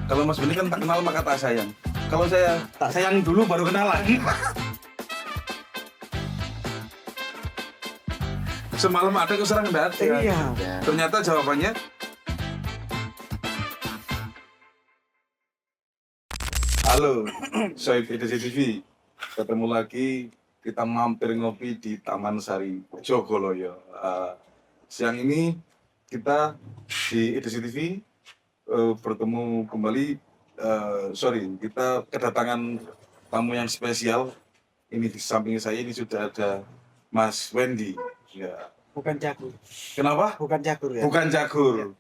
Kalau Mas Benny kan tak kenal maka tak sayang. Kalau saya tak sayang dulu baru kenalan. Semalam ada keserang enggak ada. Iya. Ternyata jawabannya halo, saya EDC TV. Ketemu lagi, kita mampir ngopi di Taman Sari, Jogoloyo. Siang ini kita di EDC TV bertemu kembali. Kita kedatangan tamu yang spesial. Ini di samping saya ini sudah ada Mas Wendy. Ya. Bukan jagur. Kenapa? Bukan jagur ya. Bukan jagur.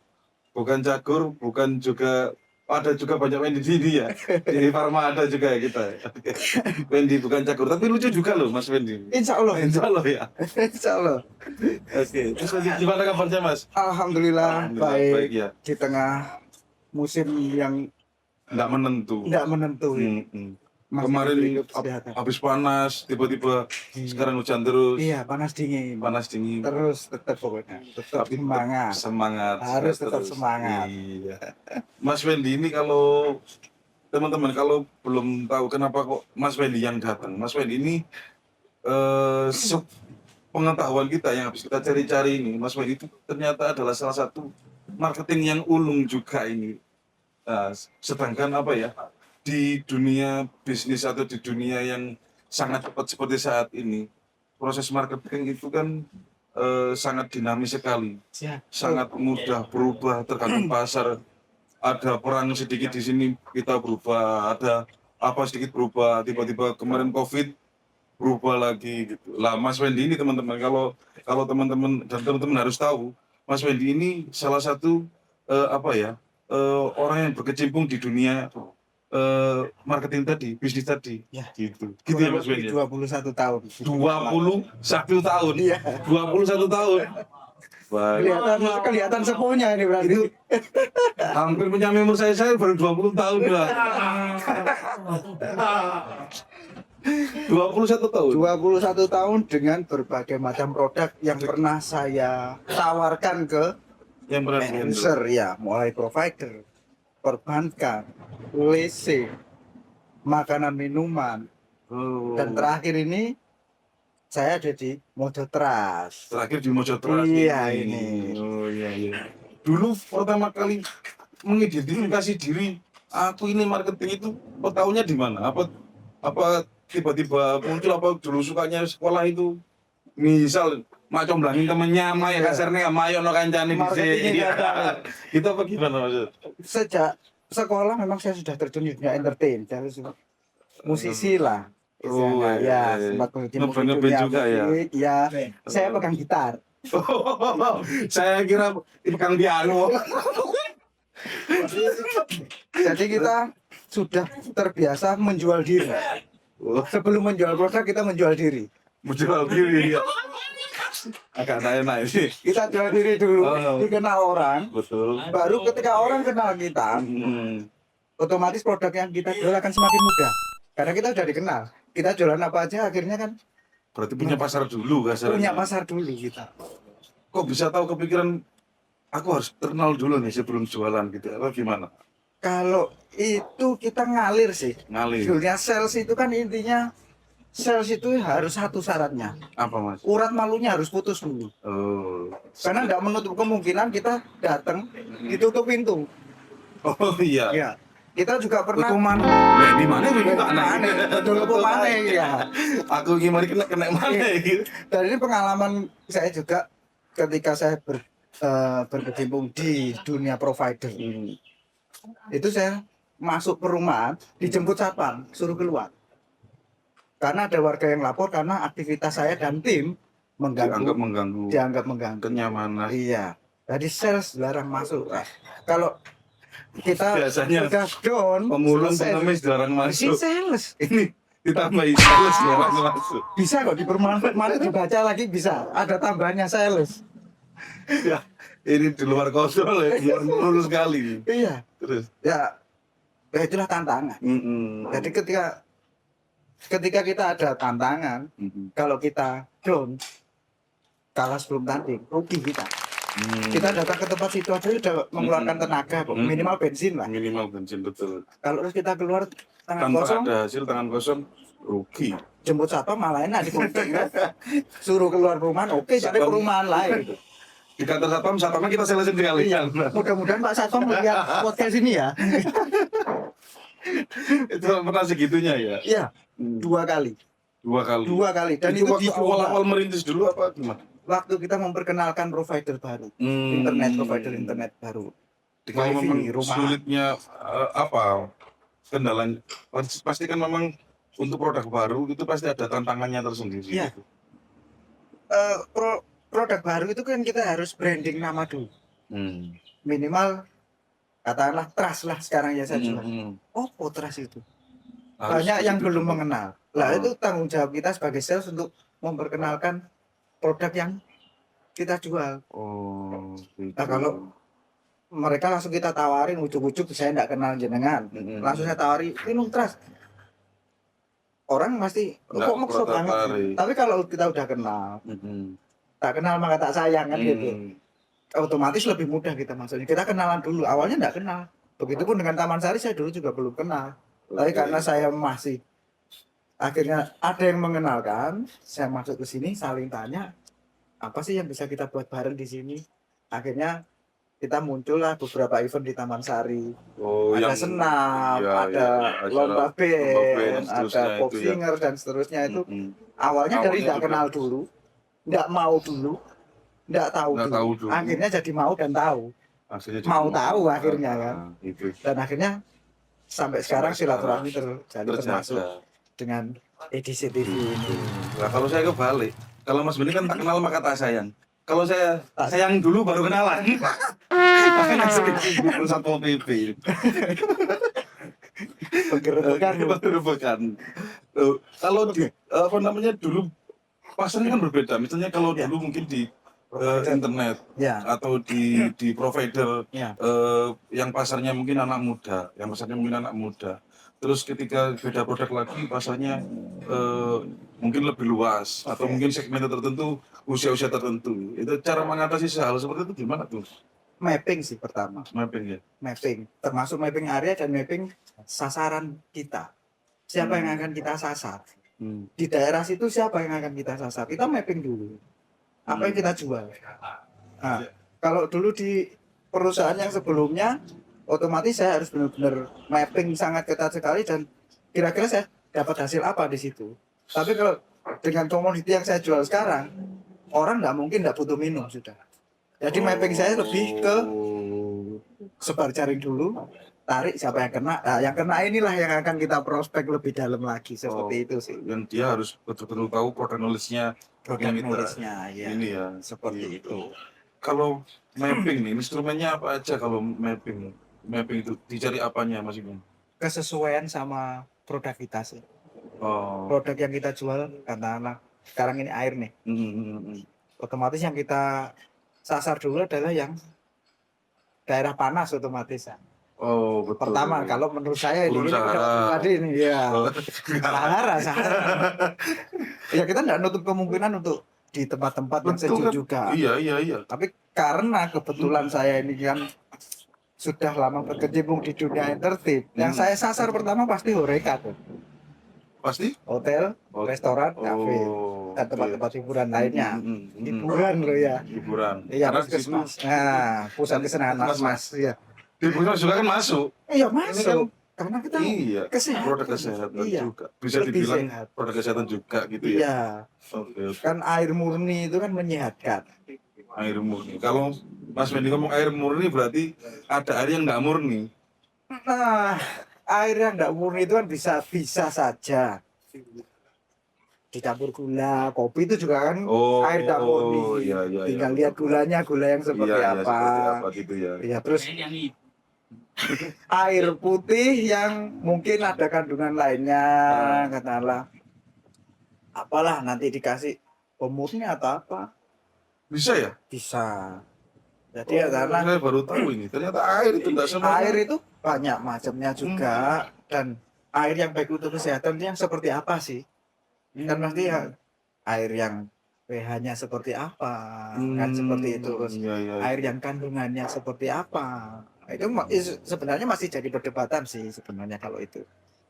Bukan jagur, bukan juga ada juga banyak Wendy di sini ya. Di Parma ada juga ya kita. Wendy bukan jagur, tapi lucu juga loh Mas Wendy. Insya Allah. Insya Allah ya. Insya Allah. Oke. Terus gimana kabarnya Mas? Alhamdulillah, baik. Ya. Di tengah musim yang Nggak menentu. tidak menentu. Masih Kemarin hidup kesehatan. habis panas, tiba-tiba sekarang hujan terus. Iya, panas dingin. Panas dingin. Terus tetap pokoknya. Tetap Tapi semangat. Semangat. Harus tetap terus. semangat. Iya. Mas Wendy ini kalau teman-teman kalau belum tahu kenapa kok Mas Wendy yang datang. Mas Wendy ini pengetahuan kita yang habis kita cari-cari ini, Mas Wendy itu ternyata adalah salah satu marketing yang ulung juga ini. Sedangkan apa ya, di dunia bisnis atau di dunia yang sangat cepat seperti saat ini, proses marketing itu kan sangat dinamis sekali, Ya. sangat mudah berubah tergantung pasar. Ada perang sedikit di sini kita berubah, ada apa sedikit berubah, tiba-tiba kemarin COVID berubah lagi gitu. Lah Mas Wendy ini teman-teman, kalau teman-teman dan teman-teman harus tahu, Mas Wendy ini salah satu orang yang berkecimpung di dunia marketing tadi, bisnis tadi. Ya. Gitu ya Mas Wendy. 21 tahun. 21 tahun. Iya. 21 tahun. Baik. Kelihatan sepuhnya ini berarti. Itu hampir menyamai umur saya baru 20 tahun lah. 21 tahun. 21 tahun dengan berbagai macam produk yang pernah saya tawarkan ke Yang benar user ya, mulai provider, perbankan, WC, makanan minuman, dan terakhir ini saya ada di Mojo Trust. Terakhir di Mojo Trust. Iya ini. Oh iya. Dulu pertama kali mengidentifikasi diri aku ini marketing itu, kok tahunya di mana? Apa tiba-tiba muncul, apa dulu sukanya sekolah itu? Misal mak comblangin temennya, ya kasarnya mayo no kancane Marketingnya bisa. Itu apa gimana maksud? Sejak sekolah memang saya sudah terjun di dunia entertain, saya musisi lah. Oh, ya, iya. sempat bikin Ngeband dunia juga ya? musik, ya. Saya pegang gitar. Saya kira pegang piano. Jadi kita sudah terbiasa menjual diri. Sebelum menjual produk kita menjual diri. Menjual diri ya. Agak tak enak ini. Kita jual diri dulu, dikenal orang. Betul. Baru ketika orang kenal kita, otomatis produk yang kita jual akan semakin mudah. Karena kita sudah dikenal. Kita jualan apa aja akhirnya kan Berarti punya pasar dulu kasarnya. punya pasar dulu kita. Kok bisa tahu kepikiran aku harus terkenal dulu nih sebelum jualan gitu, apa gimana? Kalau itu kita ngalir sih. Ngalir. Dunia sales itu kan intinya sales itu harus satu syaratnya. Apa Mas? Urat malunya harus putus dulu. Oh. Karena tidak menutup kemungkinan kita datang ditutup pintu. Oh iya. Ya. Kita juga pernah Tutup mana? Nah, di mana itu tak Aneh, tutup mana ya. Aku gimana kena mana gitu. Dan ini pengalaman saya juga ketika saya berkecimpung di dunia provider. Itu saya masuk perumahan, dijemput satpam, suruh keluar. Karena ada warga yang lapor karena aktivitas saya dan tim dianggap mengganggu kenyamanan. Iya. Jadi sales larang masuk. Kalau kita Biasanya udah down, pemulung selesai. pengemis jarang Ini masuk. sales. Ini ditambahin sales jarang masuk. Bisa kok di perumahan mana dibaca lagi bisa. Ada tambahannya sales. Ya, ini di luar kontrol ya, luar kontrol sekali. Iya. Terus. Ya itulah tantangan. Jadi ketika kita ada tantangan, kalau kita down, kalah sebelum tanding, rugi kita. Kita datang ke tempat situ aja udah mengeluarkan tenaga kok, minimal bensin lah. Minimal bensin, betul. Kalau terus kita keluar tangan Tanpa kosong, ada hasil, tangan kosong, rugi. jemput satpam malah enak dikunting kan. Suruh keluar perumahan, oke, cari perumahan lain. Di kantor satpam, satpamnya kita selesin sekali. Iya, mudah-mudahan Pak Satpam melihat podcast ini ya. Itu pernah segitunya ya? Iya, 2 kali. 2 kali. 2 kali. Dan itu itu waktu di awal-awal merintis dulu apa gimana? waktu kita memperkenalkan provider baru, provider internet baru. Kalau memang rumah. sulitnya apa kendalanya? Pasti kan memang untuk produk baru itu pasti ada tantangannya tersendiri. Iya. Gitu. Produk baru itu kan kita harus branding nama dulu. Minimal katakanlah trust lah sekarang ya saya jual. Oh, trust itu. Banyak yang belum mengenal. Lah itu tanggung jawab kita sebagai sales untuk memperkenalkan produk yang kita jual. Gitu. Nah, kalau mereka langsung kita tawarin ujuk-ujuk saya enggak kenal jenengan. Langsung saya tawari, ini trust. Orang pasti kok maksud banget. Tapi kalau kita udah kenal, tak kenal maka tak sayang kan gitu. Otomatis lebih mudah kita maksudnya. Kita kenalan dulu. Awalnya enggak kenal. Begitupun dengan Taman Sari saya dulu juga belum kenal. Tapi karena saya masih akhirnya ada yang mengenalkan, saya masuk ke sini saling tanya apa sih yang bisa kita buat bareng di sini. Akhirnya kita muncullah beberapa event di Taman Sari. Ada senam, ada lomba band, ada pop singer dan seterusnya itu. Awalnya dari tidak kenal dulu, tidak mau dulu, tidak tahu dulu. Akhirnya jadi mau dan tahu. Mau tahu akhirnya kan. Dan akhirnya sampai sekarang silaturahmi terjalin termasuk dengan edisi TV ini. Nah, kalau saya kebalik, kalau Mas Beni kan tak kenal maka tak sayang. Kalau saya tak sayang dulu baru kenalan. Makanya sering di Satpol PP. Penggerebekan. Kalau di apa namanya dulu pasarnya kan berbeda. Misalnya kalau dulu mungkin di internet atau di provider yang pasarnya mungkin anak muda, terus ketika beda produk lagi pasarnya mungkin lebih luas atau mungkin segmen tertentu, usia-usia tertentu. Itu cara mengatasi hal seperti itu gimana tuh? Mapping sih pertama. Mapping ya. Mapping, termasuk mapping area dan mapping sasaran kita. Siapa yang akan kita sasar? Di daerah situ siapa yang akan kita sasar? Kita mapping dulu. Apa yang kita jual? Nah, kalau dulu di perusahaan yang sebelumnya, otomatis saya harus benar-benar mapping sangat ketat sekali dan kira-kira saya dapat hasil apa di situ. Tapi kalau dengan komoditi yang saya jual sekarang, orang nggak mungkin nggak butuh minum sudah. Jadi mapping saya lebih ke sebar jaring dulu, tarik siapa yang kena. Nah, yang kena inilah yang akan kita prospek lebih dalam lagi seperti itu sih. Dan dia harus betul-betul tahu produk knowledge-nya. Ya. Ini ya seperti itu. Kalau mapping nih, instrumennya apa aja kalau mapping? Mapping itu dicari apanya Mas Ibu? Kesesuaian sama produk kita sih. Produk yang kita jual katakanlah sekarang ini air nih. Otomatis yang kita sasar dulu adalah yang daerah panas otomatis ya. Betul. Pertama kalau menurut saya ini ya Sahara. Ya kita tidak nutup kemungkinan untuk di tempat-tempat yang sejuk juga. Iya. Tapi karena kebetulan saya ini kan sudah lama berkecimpung di dunia entertain, yang saya sasar pertama pasti Horeca tuh. Pasti? Hotel, restoran, kafe, dan tempat-tempat hiburan lainnya. Hiburan loh ya. Hiburan. Iya, puskesmas. Nah, pusat kesenangan mas. Iya. Di puskesmas juga kan masuk. Iya masuk. Karena kita kesehatan. Produk kesehatan juga. Bisa dibilang produk kesehatan juga gitu ya. Iya. Kan air murni itu kan menyehatkan. Air murni. Kalau Mas Mendy ngomong air murni berarti ada air yang nggak murni. Nah, air yang nggak murni itu kan bisa saja dicampur gula, kopi itu juga kan air nggak murni. Iya, tinggal lihat gula yang seperti apa. Seperti apa gitu ya. Iya, terus air putih yang mungkin ada kandungan lainnya, katakanlah apalah nanti dikasih pemurni atau apa. Bisa ya? Bisa. Jadi karena saya baru tahu ini ternyata air itu enggak semua. Air itu banyak macamnya juga dan air yang baik untuk kesehatan itu yang seperti apa sih? Kan pasti ya air yang pH-nya seperti apa, kan seperti itu. Terus Iya, iya. air yang kandungannya seperti apa. Itu sebenarnya masih jadi perdebatan sih sebenarnya kalau itu.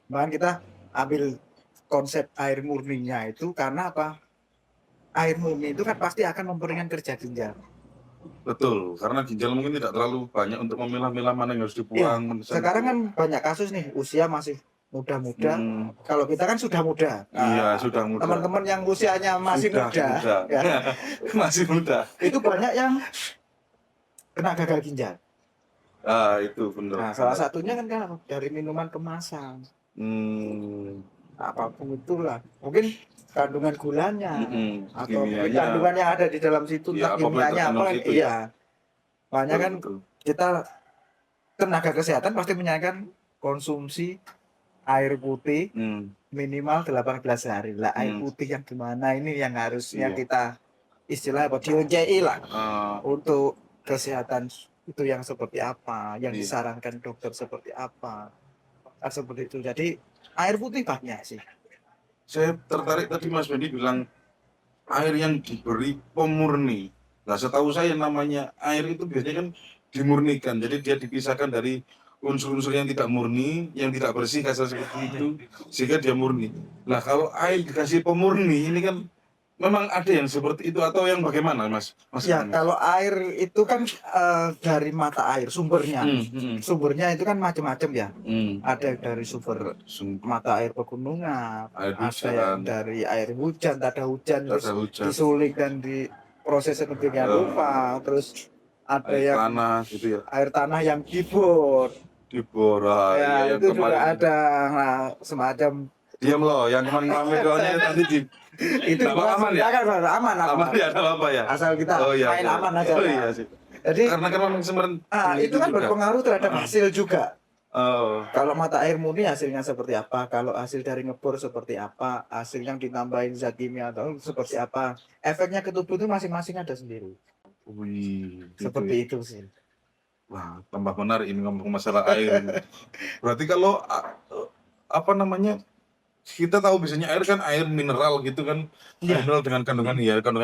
Bahkan kita ambil konsep air murninya itu karena apa? Air murni itu kan pasti akan memperingan kerja ginjal. Betul, karena ginjal mungkin tidak terlalu banyak untuk memilah-milah mana yang harus Iya, dibuang. sekarang kan banyak kasus nih usia masih muda-muda. Kalau kita kan sudah muda. Iya, Nah, sudah muda. teman-teman yang usianya masih Sudah muda, ya, Masih muda. itu banyak yang kena gagal ginjal. Ah, itu benar. Nah, salah satunya kan dari minuman kemasan. Apapun itulah. Mungkin kandungan gulanya atau mungkin Kimianya. kandungan yang ada di dalam situ, Iya, entah apapun kimianya apa terkandung kan. situ, Iya. Makanya kan Betul. kita tenaga kesehatan pasti menyarankan konsumsi air putih minimal 18 hari lah. Air putih yang gimana ini yang harusnya Iya. kita istilah apa DOJI lah Ah, untuk kesehatan itu yang seperti apa, yang Iya. disarankan dokter seperti apa. Nah, seperti itu. Jadi air putih banyak sih. saya tertarik tadi Mas Bendi bilang air yang diberi pemurni. Nah, setahu saya namanya air itu biasanya kan dimurnikan. Jadi dia dipisahkan dari unsur-unsur yang tidak murni, yang tidak bersih kasar seperti itu, sehingga dia murni. Nah, kalau air dikasih pemurni, ini kan memang ada yang seperti itu atau yang bagaimana, Mas? Ya, kalau air itu kan dari mata air sumbernya. Sumbernya itu kan macam-macam ya. Ada dari sumber mata air pegunungan, Air ada yang hujan. dari air hujan, ada hujan terus Ada hujan, disulik dan diproses sedemikian rupa, terus ada air yang tanah gitu ya, air tanah yang dibor. dibor. Ya, Ya, yang itu juga kemarin ada semacam diam loh, yang kemarin videonya tadi itu Nggak apa-apa, aman ya? aman, aman ya, ada apa ya? Asal kita iya, main iya. aman aja. Oh Lah. iya sih. Jadi Karena kan memang sebenarnya itu kan juga. berpengaruh terhadap hasil juga. Oh, Kalau mata air murni hasilnya seperti apa, kalau hasil dari ngebor seperti apa, hasil yang ditambahin zat kimia atau seperti apa, efeknya ke tubuh itu masing-masing ada sendiri. wih, gitu Seperti ya. itu sih. Wah, tambah menarik ini ngomong masalah air. Berarti kalau apa namanya? Kita tahu biasanya air kan air mineral gitu kan. Iya. Mineral dengan kandungan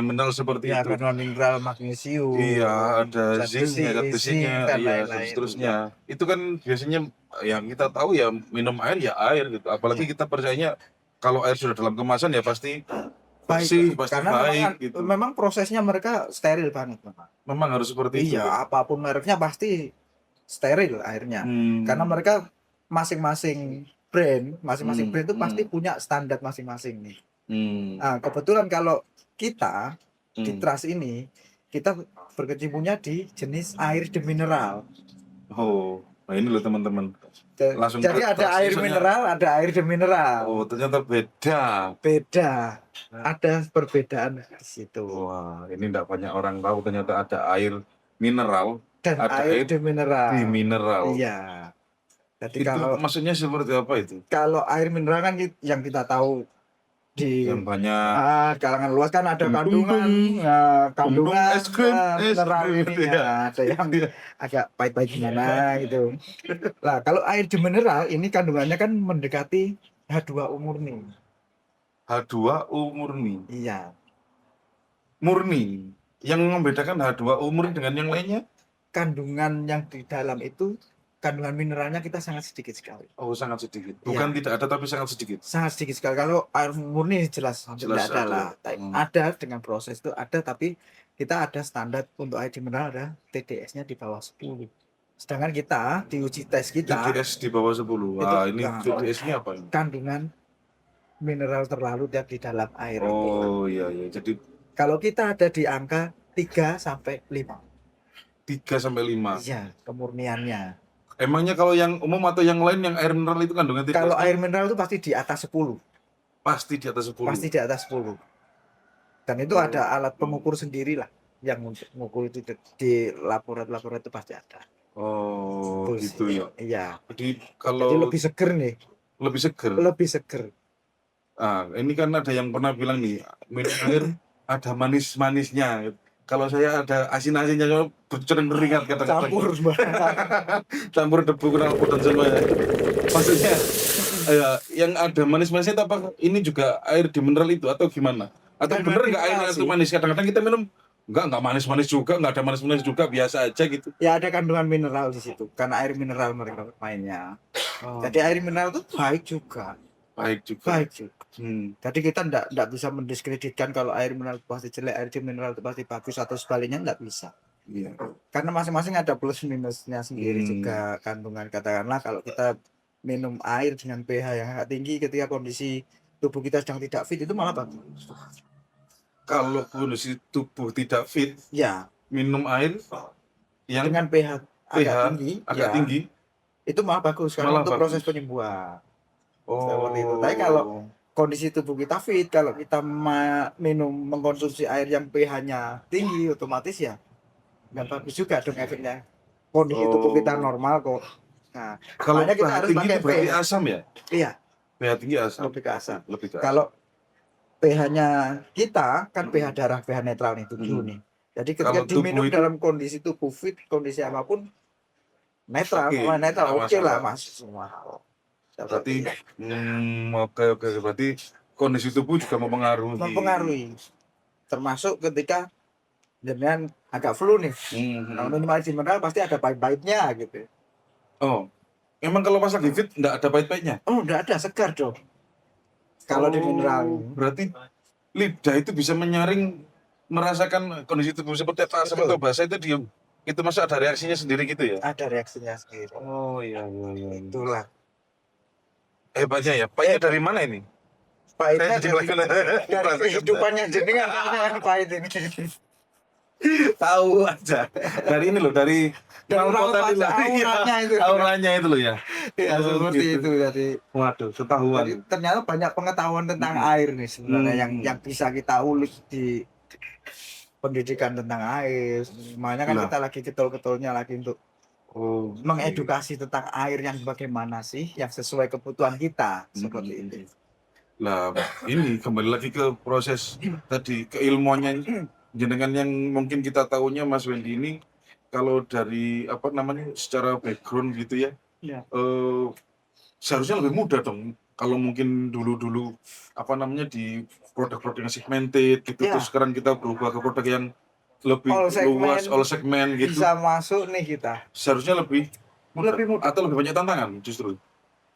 mineral seperti Ya, itu. kandungan mineral magnesium. Iya, ada zat zinc, ada besi, besinya, dan iya, dan lain-lain. seterusnya. Itu kan biasanya yang kita tahu ya minum air ya air gitu. Apalagi kita percayanya kalau air sudah dalam kemasan ya pasti bersih, pasti karena baik memang, gitu. memang prosesnya mereka steril banget, Pak. Memang harus seperti itu. Iya, apapun mereknya pasti steril airnya. Karena mereka masing-masing brand itu pasti punya standar masing-masing nih. Nah, kebetulan kalau kita di Trust ini kita berkecimpungnya di jenis air demineral. Oh, nah ini loh teman-teman. Langsung Jadi ada air mineral, ada air demineral. Oh, ternyata beda. Beda. Ada perbedaan di situ. Wah, ini enggak banyak orang tahu ternyata ada air mineral Dan ada air demineral. demineral. Iya. Jadi Itu kalau maksudnya seperti apa itu? kalau air mineral kan yang kita tahu di Yang banyak kalangan luas kan ada kandungan es krim, mineral ini gitu ya. ada yang agak pahit-pahit gimana gitu. Lah kalau air demineral ini kandungannya kan mendekati H2O murni. H2O murni. Iya. Murni. Yang membedakan H2O murni dengan yang lainnya? Kandungan yang di dalam itu kandungan mineralnya kita sangat sedikit sekali. Oh, sangat sedikit. Bukan tidak ada tapi sangat sedikit. Sangat sedikit sekali. Kalau air murni jelas tidak ada lah. Ada dengan proses itu ada, tapi kita ada standar untuk air mineral ada TDS-nya di bawah 10. Sedangkan kita di uji tes kita TDS di bawah 10. Wah, ini TDS-nya apa ini? Kandungan mineral terlalu di dalam air. Oh iya iya. Jadi kalau kita ada di angka 3 sampai 5. 3 sampai 5. Iya, kemurniannya. Emangnya kalau yang umum atau yang lain yang air mineral itu kandungan TDS? Kalau air mineral itu pasti di atas 10. Pasti di atas 10. Pasti di atas 10. Dan itu ada alat pengukur sendiri lah yang untuk mengukur itu di laboratorium itu pasti ada. Oh, Terus, gitu ya. Iya. Jadi kalau Jadi lebih seger nih. lebih seger. Lebih seger. Ah, ini kan ada yang pernah bilang nih, minum air ada manis-manisnya. Kalau saya ada asin-asinnya, bercereng keringat kadang-kadang. Campur, Campur debu knalpot dan semuanya. Maksudnya, yang ada manis-manisnya itu apa? Ini juga air di mineral itu atau gimana? Atau Kandungan bener nggak air mineral itu sih. manis? Kadang-kadang kita minum nggak manis-manis juga, nggak ada manis-manis juga, biasa aja gitu. Ya ada kandungan mineral di situ karena air mineral mereka mainnya. Oh, Jadi air mineral itu baik juga. baik juga. Baik juga. Hmm. Jadi kita ndak bisa mendiskreditkan kalau air mineral itu pasti jelek, air mineral itu pasti bagus atau sebaliknya ndak bisa. Iya. Karena masing-masing ada plus minusnya sendiri Hmm. juga kandungan. Katakanlah kalau kita minum air dengan pH yang agak tinggi ketika kondisi tubuh kita sedang tidak fit itu malah bagus. Kalau kondisi tubuh tidak fit, Ya, minum air yang dengan pH agak pH tinggi, agak ya tinggi itu malah bagus karena malah untuk bagus. proses penyembuhan. Oh. Seperti itu. Tapi kalau kondisi tubuh kita fit, kalau kita mengkonsumsi air yang pH-nya tinggi, otomatis ya nggak bagus juga dong efeknya. Kondisi tubuh kita normal kok. Nah, Kalau makanya kita pH harus tinggi pakai itu berarti pH. asam ya? Iya, pH tinggi asam. lebih ke asam. Lebih ke asam. Kalau pH-nya kita kan pH darah, pH netral nih, 7 Hmm. nih. Jadi ketika Kalau tubuh diminum itu- dalam kondisi tubuh fit, kondisi apapun netral, Oke, netral nggak oke lah masalah. mas semua. Berarti oke berarti kondisi tubuh juga mempengaruhi, termasuk ketika dengan agak flu nih. Kalau minum air mineral pasti ada pahit-pahitnya gitu. Oh, emang kalau pas lagi fit nggak ada pahit-pahitnya? Oh, enggak ada, segar dong. Kalau di mineral. Berarti lidah itu bisa menyaring, merasakan kondisi tubuh seperti apa, asam Betul. atau basa itu dia itu masa ada reaksinya sendiri gitu ya? Ada reaksinya sendiri. Oh iya. Itulah. Hebatnya ya. Pahitnya dari mana ini? Pahitnya Saya jadi dari kehidupannya jenengan yang pahit ini. tahu aja. Dari ini loh, dari knalpot tadi lah. auranya itu. Auranya itu loh ya. Ya seperti gitu. itu jadi. Waduh, ketahuan. Jadi ternyata banyak pengetahuan tentang air nih sebenarnya yang bisa kita ulik di pendidikan tentang air. Makanya kan Lah. kita lagi getol-getolnya lagi untuk Oh, mengedukasi tentang air yang bagaimana sih yang sesuai kebutuhan kita seperti itu. Lah, ini kembali lagi ke proses tadi keilmuannya jenengan yang mungkin kita tahunya Mas Wendy ini kalau dari apa namanya secara background gitu ya. Ya. Seharusnya lebih mudah dong kalau mungkin dulu apa namanya di produk-produk yang segmented gitu Ya. terus sekarang kita berubah ke produk yang lebih All segmen, luas all segmen gitu. Bisa masuk nih kita. Seharusnya lebih mudah Mudah. atau lebih banyak tantangan justru.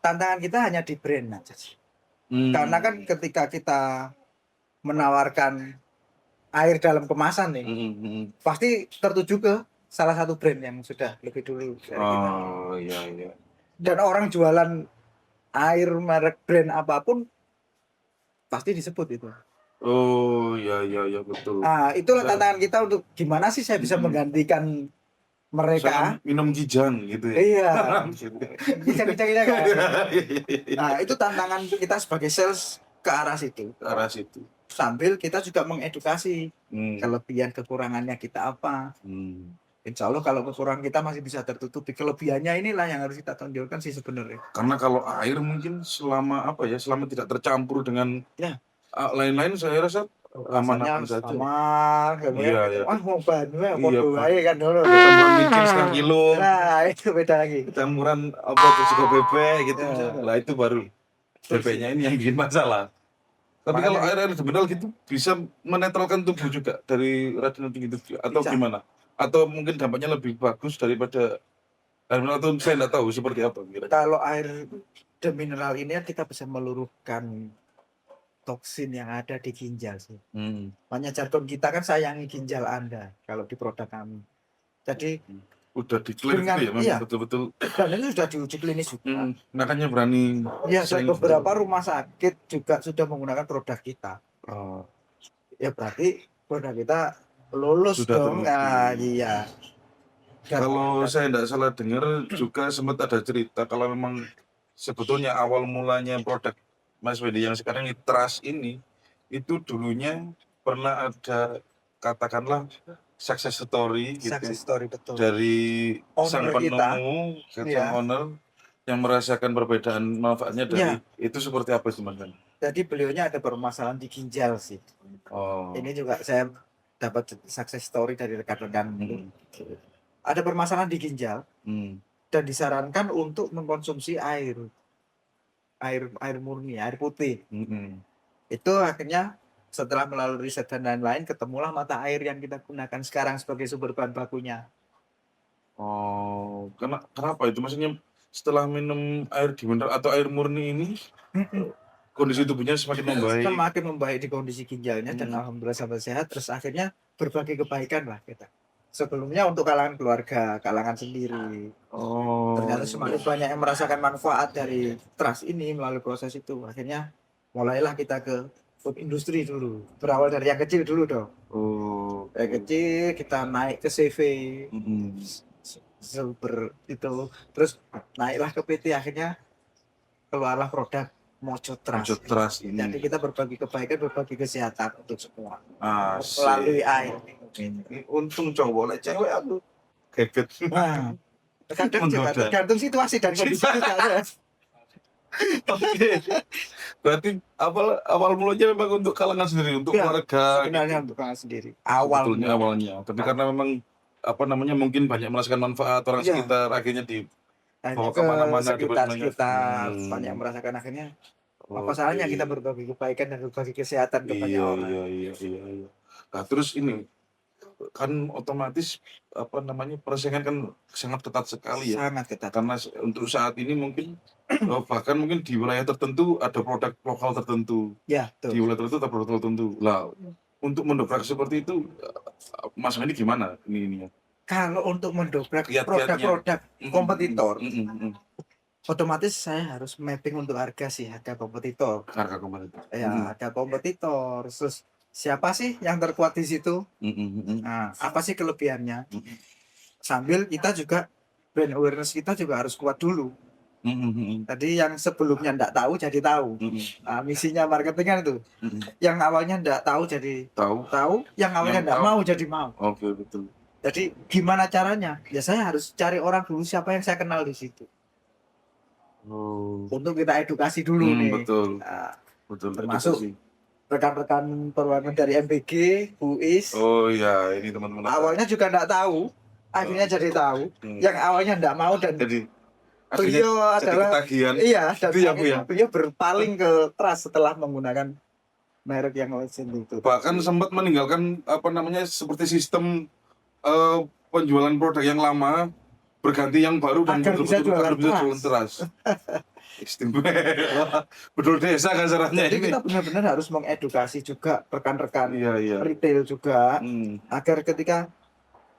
Tantangan kita hanya di brand aja sih. Karena kan ketika kita menawarkan air dalam kemasan nih, pasti tertuju ke salah satu brand yang sudah lebih dulu dari kita. Oh iya. Dan orang jualan air merek brand apapun pasti disebut itu. Oh iya betul. Nah, itulah tantangan kita untuk gimana sih saya bisa menggantikan mereka. Saya minum Kijang gitu ya. Iya. Bisa kan. Nah, itu tantangan kita sebagai sales ke arah situ. Ke arah situ. Sambil kita juga mengedukasi kelebihan kekurangannya kita apa. Insya Allah kalau kekurangan kita masih bisa tertutupi, kelebihannya inilah yang harus kita tonjolkan sih sebenarnya. Karena kalau air mungkin selama tidak tercampur dengan lain-lain saya rasa aman-aman saja. Sama, Iya. Wah mau bantu ya, Iya, mau baik kan dulu. Campuran micin setengah kilo. Nah itu beda lagi. Campuran apa tuh suka bebek gitu. Lah itu baru bebeknya ini yang bikin masalah. Tapi kalau air mineral gitu bisa menetralkan tubuh juga dari racun gitu atau Bisa. gimana? Atau mungkin dampaknya lebih bagus daripada air mineral atau saya nggak tahu seperti apa kira-kira. Kalau air mineral ini kita bisa meluruhkan toksin yang ada di ginjal sih. Makanya jargon kita kan sayangi ginjal Anda kalau di produk kami. Jadi udah diklaim gitu ya, memang betul-betul. Dan itu sudah diuji klinis juga. Makanya berani. Ya, dan beberapa rumah sakit juga sudah menggunakan produk kita. Ya berarti produk kita lulus sudah dong. Nah, iya. Kalau saya tidak salah dengar juga sempat ada cerita kalau memang sebetulnya awal mulanya produk Mas Wendy yang sekarang ini Trust ini itu dulunya pernah ada katakanlah success story gitu. Success story betul. Dari sang penemu, sang owner yang merasakan perbedaan manfaatnya dari itu seperti apa sih Mas? Jadi beliaunya ada permasalahan di ginjal sih. Ini juga saya dapat success story dari rekan-rekan. Ada permasalahan di ginjal dan disarankan untuk mengkonsumsi air murni, air putih. Itu akhirnya setelah melalui riset dan lain-lain, ketemulah mata air yang kita gunakan sekarang sebagai sumber bahan bakunya. Oh, kenapa itu? Maksudnya setelah minum air di mineral atau air murni ini, kondisi tubuhnya semakin membaik. Semakin membaik di kondisi ginjalnya dan alhamdulillah sampai sehat. Terus akhirnya berbagi kebaikan lah kita. Sebelumnya untuk kalangan keluarga, kalangan sendiri. Oh, Ternyata semakin banyak yang merasakan manfaat dari trust ini melalui proses itu. Akhirnya mulailah kita ke food industry dulu. Berawal dari yang kecil dulu dong. oh, Dari kecil kita naik ke CV. mm-mm. Super itu. Terus naiklah ke PT, akhirnya keluarlah produk Mojo Lanjut Trust. trust ini. Jadi kita berbagi kebaikan, berbagi kesehatan untuk semua Asik. melalui air. Ini untung cowok, lah cewek aku gebet. Nah, kadang juga Menggoda. tergantung situasi dan kondisi juga. Oke. Berarti awal mulanya memang untuk kalangan sendiri, untuk Ya, keluarga. sebenarnya untuk kalangan sendiri. Sebetulnya awalnya. Tapi karena memang apa namanya mungkin banyak merasakan manfaat orang Iya. sekitar, akhirnya hanya bawa ke kemana-mana, sekitar Hmm. banyak merasakan, akhirnya apa Oke. salahnya kita berbagi kebaikan dan berbagi kesehatan ke banyak Iya, orang. iya. Nah, terus ini kan otomatis apa namanya persaingan kan sangat ketat sekali ya. Sangat ketat. Karena untuk saat ini mungkin bahkan mungkin di wilayah tertentu ada produk lokal tertentu, Ya, di tuh. wilayah tertentu ada produk tertentu. Lah, untuk mendobrak seperti itu, Mas ini gimana ini? Kalau untuk mendobrak Kiat-kiatnya. produk-produk kompetitor, Otomatis otomatis saya harus mapping untuk harga sih, harga kompetitor. harga kompetitor. Ya, harga kompetitor. Terus siapa sih yang terkuat di situ? Nah, apa sih kelebihannya? Sambil kita juga brand awareness kita juga harus kuat dulu. Tadi yang sebelumnya enggak tahu jadi tahu. Nah, misinya marketing kan itu. Yang awalnya enggak tahu jadi tahu, yang awalnya enggak mau jadi mau. Oke, betul. Jadi gimana caranya? Ya saya harus cari orang dulu siapa yang saya kenal di situ. Oh. Untuk kita edukasi dulu nih. Betul. Nah, Betul. termasuk edukasi. rekan-rekan perwakilan dari MBG, Buis. Oh iya, ini teman-teman. Awalnya juga enggak tahu, akhirnya jadi tahu. Yang awalnya enggak mau dan Jadi beliau adalah ketagihan. iya, dan Itu ya, Bu, akhirnya ya? beliau berpaling ke trust setelah menggunakan merek yang legend itu. Bahkan sempat meninggalkan apa namanya seperti sistem penjualan produk yang lama berganti yang baru dan Agar bisa jualan jualan teras. Istimewa. Betul desa kasarannya Jadi ini. kita benar-benar harus mengedukasi juga rekan-rekan Iya. retail juga, Hmm. agar ketika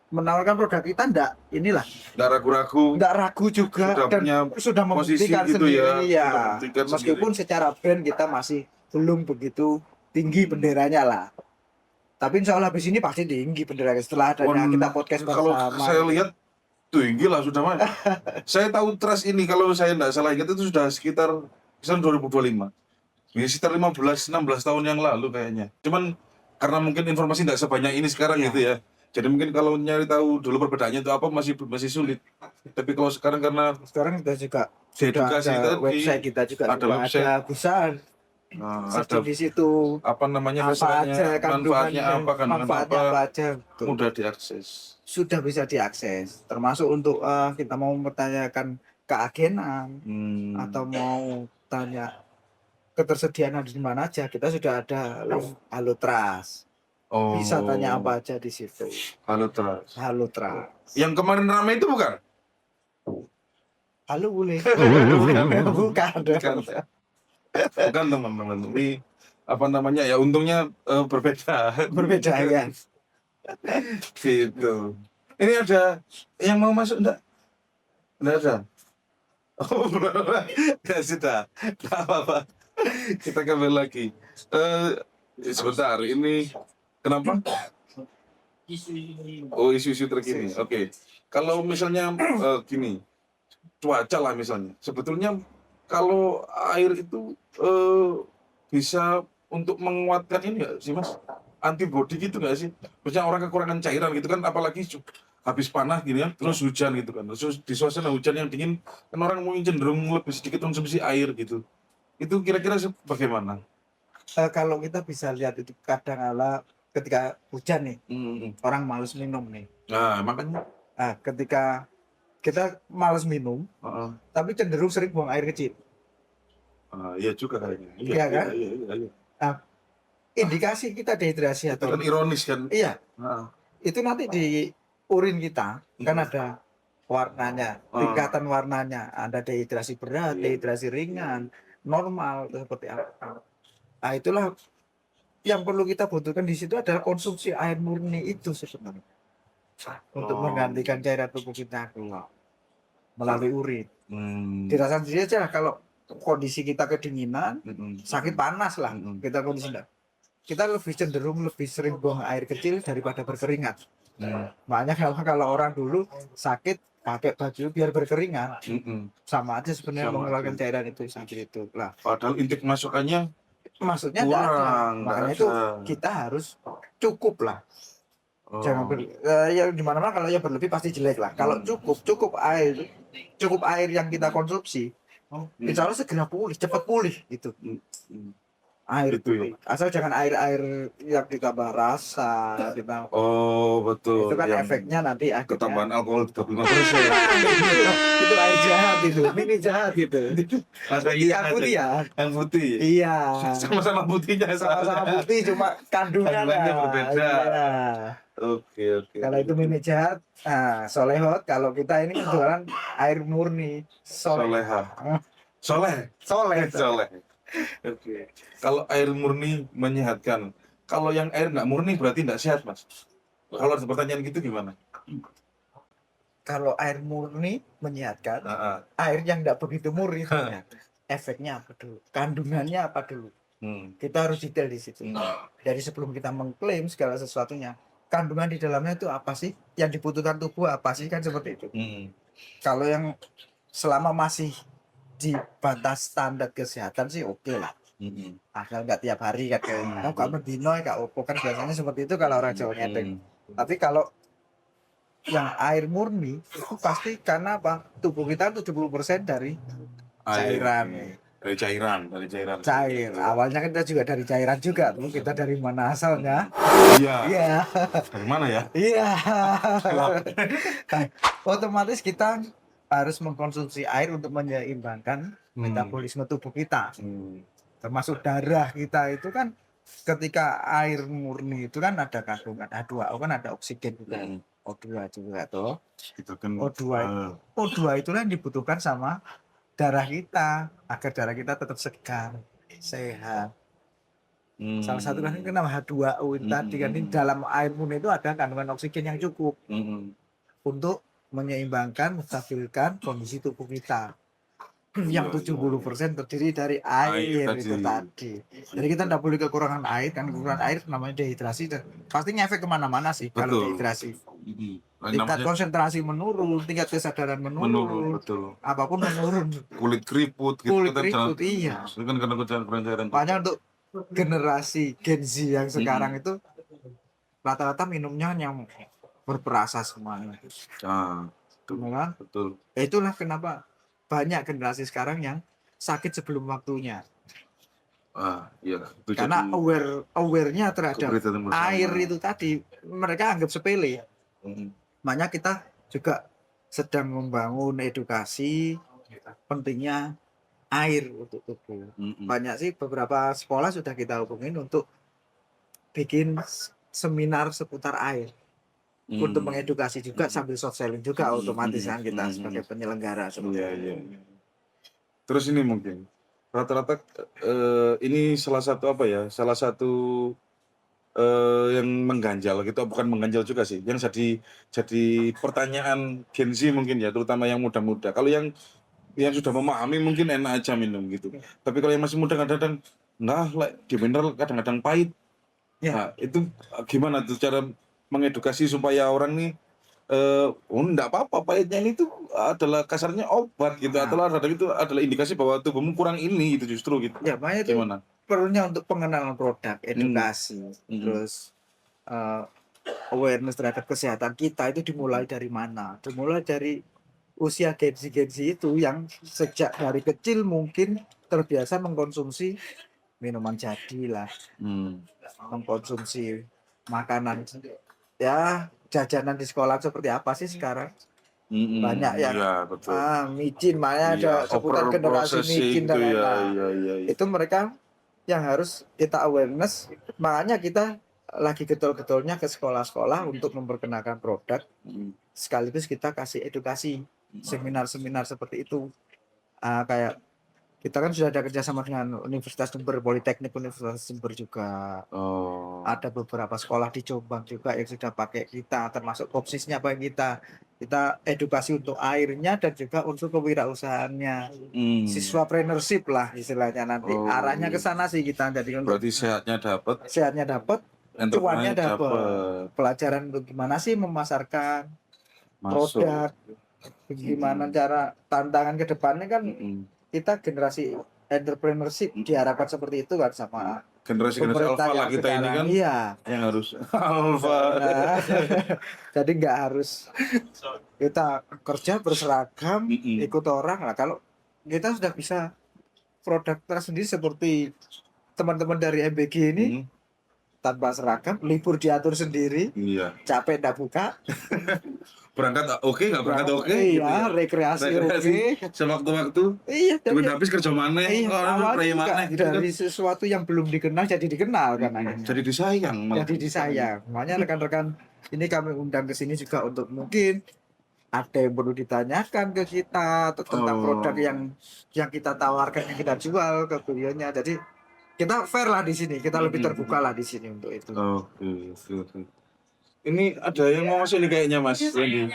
menawarkan produk kita enggak Nggak ragu-ragu. enggak ragu juga Sudah dan punya sudah posisi membuktikan gitu sendiri ya, ya. sudah membuktikan Meskipun secara brand kita masih belum begitu tinggi benderanya lah. Tapi insya Allah habis ini pasti tinggi benderanya setelah adanya kita podcast Kalau bersama. saya lihat tinggi lah sudah mas. Saya tahu trust ini kalau saya tidak salah ingat itu sudah sekitar 2025. Ya, sekitar 15-16 tahun yang lalu kayaknya. Cuman karena mungkin informasi tidak sebanyak ini sekarang Iya. gitu ya. Jadi mungkin kalau nyari tahu dulu perbedaannya itu apa masih sulit. Tapi kalau sekarang karena Sekarang kita juga sudah edukasi ada tadi, website kita juga ada sudah website. ada bisa ada di situ apa namanya apa keseruannya, aja manfaatnya apa kan manfaatnya apa aja tuh. Mudah diakses. Sudah bisa diakses, termasuk untuk kita mau mempertanyakan keagenan atau mau tanya ketersediaan di mana aja, kita sudah ada link Halo Trust. Bisa tanya apa aja di situ. Halo Trust. Halo Trust. Yang kemarin ramai itu bukan? Halo boleh. Bukan. Bukan teman-teman. Ini apa namanya ya untungnya berbeda. Berbeda ya. Gitu. Ini ada yang mau masuk enggak? Enggak ada. Oh, ya sudah. Enggak apa-apa. Kita kembali lagi. Sebentar, ini kenapa? Oh, isu-isu terkini. Oke. Kalau misalnya gini, cuaca lah misalnya. Sebetulnya kalau air itu bisa untuk menguatkan ini nggak sih mas? Antibody gitu nggak sih? Maksudnya orang kekurangan cairan gitu kan, apalagi habis panas gini ya, terus hujan gitu kan. Terus di suasana hujan yang dingin, kan orang mungkin cenderung lebih sedikit konsumsi air gitu. Itu kira-kira bagaimana? Kalau kita bisa lihat itu kadang ala ketika hujan nih, orang malas minum nih. Nah, makanya. Ketika kita malas minum, tapi cenderung sering buang air kecil. Iya juga kayaknya. Iya kan? Iya. indikasi kita dehidrasi Itu atau kan ironis kan. iya, Heeh. itu nanti di urin kita kan ada warnanya, tingkatan warnanya, ada dehidrasi berat, dehidrasi ringan, normal atau seperti apa. Nah, itulah yang perlu kita butuhkan di situ adalah konsumsi air murni itu sebenarnya untuk menggantikan cairan tubuh kita melalui urin. Dirasakan sendiri aja kalau kondisi kita kedinginan, sakit panas lah, kita kondisi kita lebih cenderung lebih sering buang air kecil daripada berkeringat. Makanya kalau orang dulu sakit pakai baju biar berkeringat, sama aja sebenarnya Sama mengeluarkan aja. cairan itu sakit itu lah. Padahal intake masukannya Maksudnya enggak ada. kurang, nggak Makanya itu ada. kita harus cukup lah. Oh. Jangan ya di mana-mana kalau yang berlebih pasti jelek lah. Kalau cukup air yang kita konsumsi, insya Allah segera pulih, cepat pulih gitu. Air Itu pulih. Asal jangan air yang ditambah rasa, ditambah. Oh betul. Itu kan Yang efeknya nanti akhirnya ketambahan alkohol 35%. itu air jahat itu, ini jahat gitu. Masa Yang iya putih ya. Yang putih. Iya. Sama-sama putihnya. Sama-sama putih cuma kandungannya Kandungannya berbeda. Iya. Oke. Kalau itu mini jahat, nah solehot. Kalau kita ini jualan air murni, Soleha. Soleh. soleh. Oke. Kalau air murni menyehatkan. Kalau yang air nggak murni berarti nggak sehat, Mas. Kalau ada pertanyaan gitu gimana? Kalau air murni menyehatkan, Heeh. air yang nggak begitu murni, efeknya apa dulu? Kandungannya apa dulu? Kita harus detail di situ. Dari sebelum kita mengklaim segala sesuatunya, kandungan di dalamnya itu apa sih? Yang dibutuhkan tubuh apa sih? Kan seperti itu. Kalau yang selama masih di batas standar kesehatan sih oke lah. Asal nggak tiap hari kan kayak kak berdino kak opo kan biasanya seperti itu kalau orang Jawa nyeteng. Tapi kalau yang air murni itu pasti karena apa? Tubuh kita 70% dari cairan. Dari cairan. Cair. Awalnya kita juga dari cairan juga. Kita dari mana asalnya? Iya. Dari mana ya? Iya. Otomatis kita harus mengkonsumsi air untuk menyeimbangkan metabolisme tubuh kita. Termasuk darah kita itu kan ketika air murni itu kan ada kandungan H2O kan ada oksigen juga. O2 juga tuh. Itu kan O2 itulah yang dibutuhkan sama darah kita agar darah kita tetap segar, sehat. Salah satu kan nama H2O tadi kan di dalam air murni itu ada kandungan oksigen yang cukup untuk menyeimbangkan, menstabilkan kondisi tubuh kita. Yang 70% terdiri dari air itu tadi. Jadi kita tidak boleh kekurangan air, kan kekurangan air namanya dehidrasi. Pasti ngefek kemana-mana sih kalau dehidrasi. Tingkat konsentrasi menurun, tingkat kesadaran menurun, apapun menurun. Kulit keriput, Iya. Itu kan karena cairan. Makanya untuk generasi Gen Z yang sekarang itu rata-rata minumnya yang berperasa semuanya. Betul. Itulah kenapa banyak generasi sekarang yang sakit sebelum waktunya. Iya. Karena aware-nya terhadap air itu tadi mereka anggap sepele. Makanya kita juga sedang membangun edukasi pentingnya air untuk tubuh. Banyak sih beberapa sekolah sudah kita hubungin untuk bikin seminar seputar air. Untuk mengedukasi juga sambil short selling juga otomatis kan kita sebagai penyelenggara. Iya. Terus ini mungkin rata-rata ini salah satu yang mengganjal gitu, bukan mengganjal juga sih, yang jadi pertanyaan Gen Z mungkin ya, terutama yang muda-muda. Kalau yang sudah memahami mungkin enak aja minum gitu. Tapi kalau yang masih muda kadang-kadang di mineral kadang-kadang pahit. Nah, itu gimana tuh cara mengedukasi supaya orang nih enggak apa-apa pahitnya ini tuh adalah kasarnya obat gitu, atau itu adalah indikasi bahwa tubuhmu kurang ini gitu justru gitu. Ya, makanya itu gimana? Perlunya untuk pengenalan produk, edukasi, terus awareness terhadap kesehatan kita itu dimulai dari mana? Dimulai dari usia Gen Z itu yang sejak dari kecil mungkin terbiasa mengkonsumsi minuman jadi lah, mengkonsumsi makanan ya jajanan di sekolah seperti apa sih sekarang? Banyak yang micin, makanya ada sebutan generasi micin dan lain-lain. Itu mereka yang harus kita awareness. Makanya kita lagi getol-getolnya ke sekolah-sekolah untuk memperkenalkan produk, sekaligus kita kasih edukasi, seminar-seminar seperti itu. Kayak kita kan sudah ada kerjasama dengan Universitas Jember, Politeknik Universitas Jember juga. Oh. Ada beberapa sekolah di Jombang juga yang sudah pakai kita, termasuk kopsisnya pakai kita edukasi untuk airnya dan juga untuk kewirausahaannya, siswapreneurship lah istilahnya, nanti Oh. arahnya ke sana sih kita. Jadi untuk Berarti sehatnya dapat, sehatnya dapat, cuannya dapat, dapat. pelajaran untuk gimana sih memasarkan Masuk. produk, gimana cara tantangan ke depannya kan. Kita generasi entrepreneurship diharapkan seperti itu kan sama Generasi pemerintah alpha lah yang kita ini sekarang. kan Iya. yang harus alpha. Nah, jadi nggak harus kita kerja berseragam ikut orang lah. Kalau kita sudah bisa produk tersendiri seperti teman-teman dari MBG ini, tanpa seragam, libur diatur sendiri, Iya. capek ndak buka, Berangkat oke, nggak berangkat oke. iya, gitu ya. rekreasi Rekreasi oke. sewaktu-waktu. Iya, Duit habis kerja mana? iya, awalnya Pray juga mana gitu kan. dari sesuatu yang belum dikenal jadi dikenal kan akhirnya. Jadi disayang malah. Jadi disayang. Makanya rekan-rekan ini kami undang ke sini juga untuk mungkin ada yang perlu ditanyakan ke kita atau tentang produk yang kita tawarkan, yang kita jual ke beliaunya. Jadi kita fair lah di sini, kita lebih terbuka lah di sini untuk itu. Oke. Ini ada yang mau masuk nih kayaknya Mas Randy.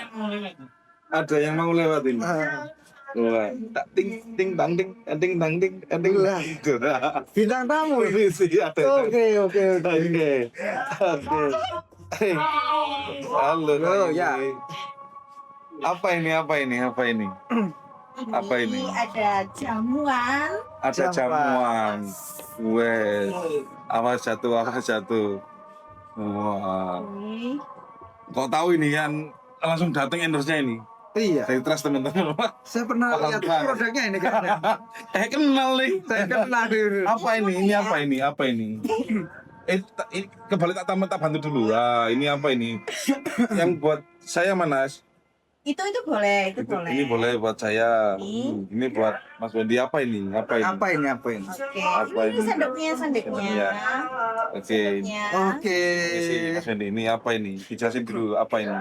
Ada yang mau lewat ini. Wah, tak ting tang ting lah. Bintang tamu. Sih ada. Oke. Halo. Halo, ya. Apa ini? Ini ada jamuan. Ada jamuan. Wes. Awas jatuh. Wah. Ini Kok tahu ini kan langsung datang endorse-nya ini. Iya. Saya trust teman-teman. Saya pernah lihat produknya ini kan. Kenal nih. Saya kenal dulu. Apa ini? Kembali tak bantu dulu. Ini apa ini? Yang buat saya Manas. itu boleh, itu boleh. Ini boleh buat saya. Ini. Ini buat Mas Wendy. Apa ini? Apa ini? Oke, Apa ini sendoknya. Iya. Oke. Sendoknya. Oke. Ini sih Mas Wendy. Ini apa ini? Dijelasin dulu apa ini?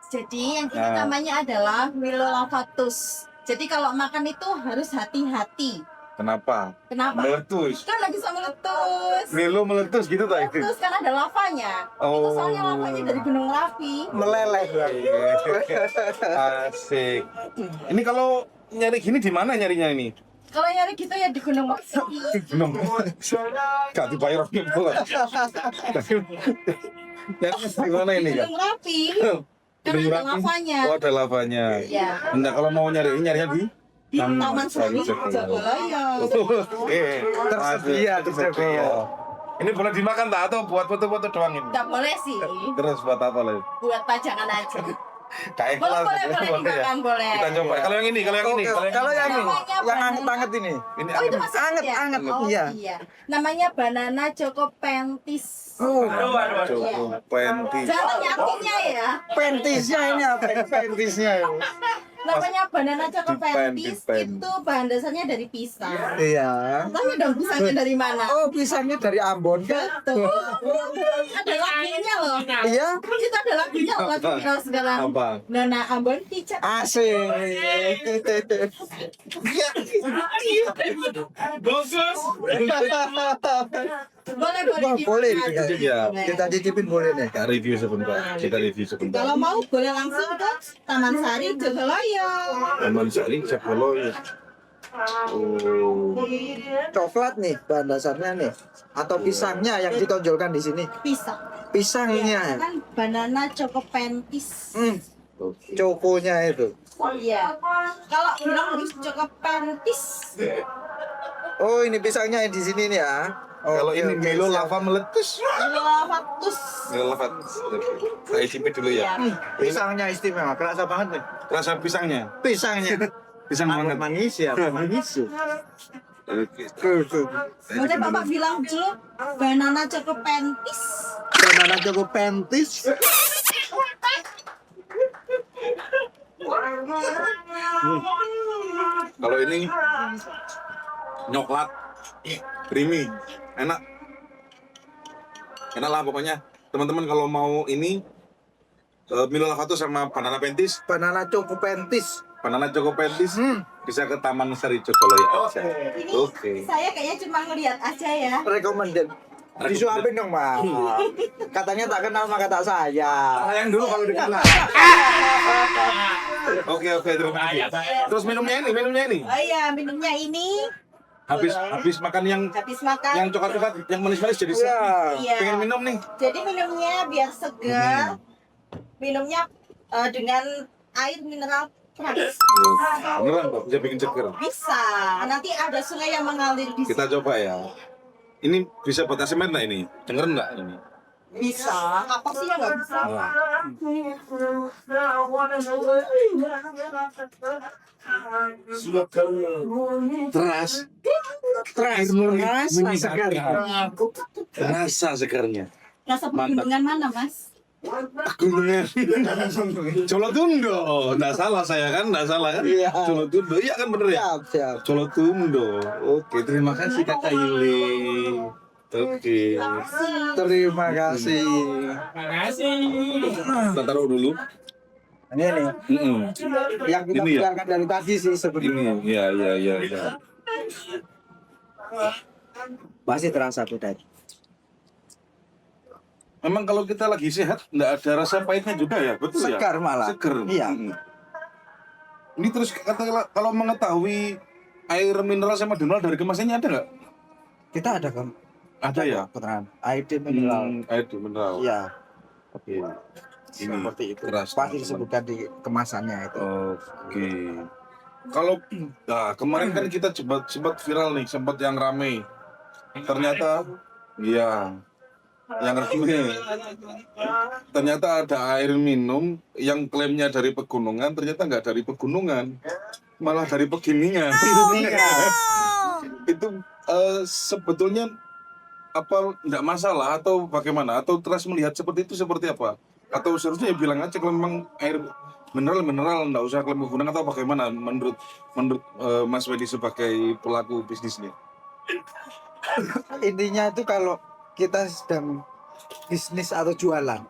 Jadi yang ini Nah. namanya adalah Milo Lavatus. Jadi kalau makan itu harus hati-hati. Kenapa? Kenapa? Meletus. Kan lagi bisa meletus. Milo meletus gitu tak? Meletus kan ada lavanya. Itu soalnya lavanya dari Gunung Merapi. Meleleh. Asik. Ini kalau nyari gini di mana nyarinya ini? Kalau nyari gitu ya di Gunung Merapi. Belum. Gak dibayar orang pula. Di mana ini kan? Gunung Merapi. Kan Gunung ada Merapi? lavanya. Oh ada lavanya. Iya. Nah kalau mau nyarinya di Di Taman Sari Jogoloyo. Oke. Tersedia. Ini boleh dimakan tak atau buat foto-foto doang ini? Nggak boleh sih. Terus buat apa lagi? Buat pajangan aja. Kayak Boleh dimakan, boleh. Kita coba. Kalau yang ini. Kalau yang ini, yang anget-anget ini. Ini Oh itu masih Anget. Oh Iya. iya. Namanya banana choco pentis. Oh, Cukup penti. Jangan yakinnya ya. pentisnya ini apa? Pentisnya ini. Namanya banana choco Dipen. pentis itu bahan dasarnya dari pisang. Iya. Tanya dong pisangnya dari mana? Oh, pisangnya dari Ambon kan? Betul. Ada lagunya loh. Iya. Itu ada lagunya loh viral sekarang. Apa? Nona Ambon pizza. Asik. Boleh Wah, boleh. dimakan. Iya. Kita cicipin boleh nih. Kita review sebentar. Kalau mau boleh langsung ke Taman Sari Jogoloyo. Taman Sari Jogoloyo. Oh. Coklat nih bahan dasarnya nih. Atau pisangnya yang ditonjolkan di sini. Pisang. Pisangnya. Kan banana choco pentis. Cokonya itu. Iya. Kalau bilang harus choco pentis. Oh, ini pisangnya yang di sini nih ya. Kalau Oke, ini oke, Milo siap. lava meletus. Lavatus. Milo lava. Saya icipin dulu ya. Pisangnya istimewa, kerasa banget nih. Rasa pisangnya. Pisangnya. Pisang banget. Manis ya, manis. Oke. Boleh Bapak bilang dulu banana choco pentis. Banana choco pentis. Kalau ini nyoklat creamy, enak. Enak lah pokoknya. Teman-teman kalau mau ini Milo Lavato sama Banana Pentis, Banana Choco Pentis. Banana Choco Pentis bisa ke Taman Sari Cokoloyo aja. Ini Oke. saya kayaknya cuma ngeliat aja ya. Recommended. Disuapin dong, Mas. Katanya tak kenal maka tak sayang. Sayang dulu kalau dikenal. Oke, terima kasih. Terus minumnya ini. Oh iya, minumnya ini Habis makan yang habis makan. coklat-coklat, yang manis-manis jadi Iya. pengen minum nih. Jadi minumnya biar segar. Minumnya dengan air mineral keras. Beneran kok bisa bikin seger. Bisa. Nanti ada sungai yang mengalir di Kita sini. coba ya. Ini bisa buat ASMR nggak ini? Dengerin nggak ini? Bisa. Apa sih yang nggak bisa? Wah. Teras murni menyegarkan. Rasa segarnya. Rasa pegunungan mana, Mas? Gunungan Colotundo. Nggak salah saya kan? Nggak salah kan? Iya. Colotundo. Iya kan bener ya? Siap. Colotundo. Oke, terima kasih Kakak Yuli. Oke. Terima kasih. Kita taruh dulu. Ini nih, yang kita Ini ya? bicarakan dari tadi sih sebenarnya. Ini ya. Masih terasa beda. Memang kalau kita lagi sehat nggak ada rasa pahitnya juga ya, betul ya? Segar malah. Seger. Iya. Ini terus kata kalau mengetahui air mineral sama mineral dari kemasannya ada nggak? Kita ada kan? Ada ya. Keterangan. Air mineral. Air mineral. Iya. Oke. Ini Seperti itu. keras, Pasti teman-teman. disebutkan di kemasannya itu. Oke. Kalau kemarin kan kita sempat viral nih, sempat yang rame. Ternyata, iya, yang rame. Ternyata ada air minum yang klaimnya dari pegunungan, ternyata nggak dari pegunungan, malah dari peginingan. Itu sebetulnya apa nggak masalah atau bagaimana? Atau Trust melihat seperti itu seperti apa? Atau seharusnya ya bilang aja kalau memang air mineral nggak usah klaim pegunungan atau bagaimana menurut Mas Wedi sebagai pelaku bisnisnya? Intinya itu kalau kita sedang bisnis atau jualan,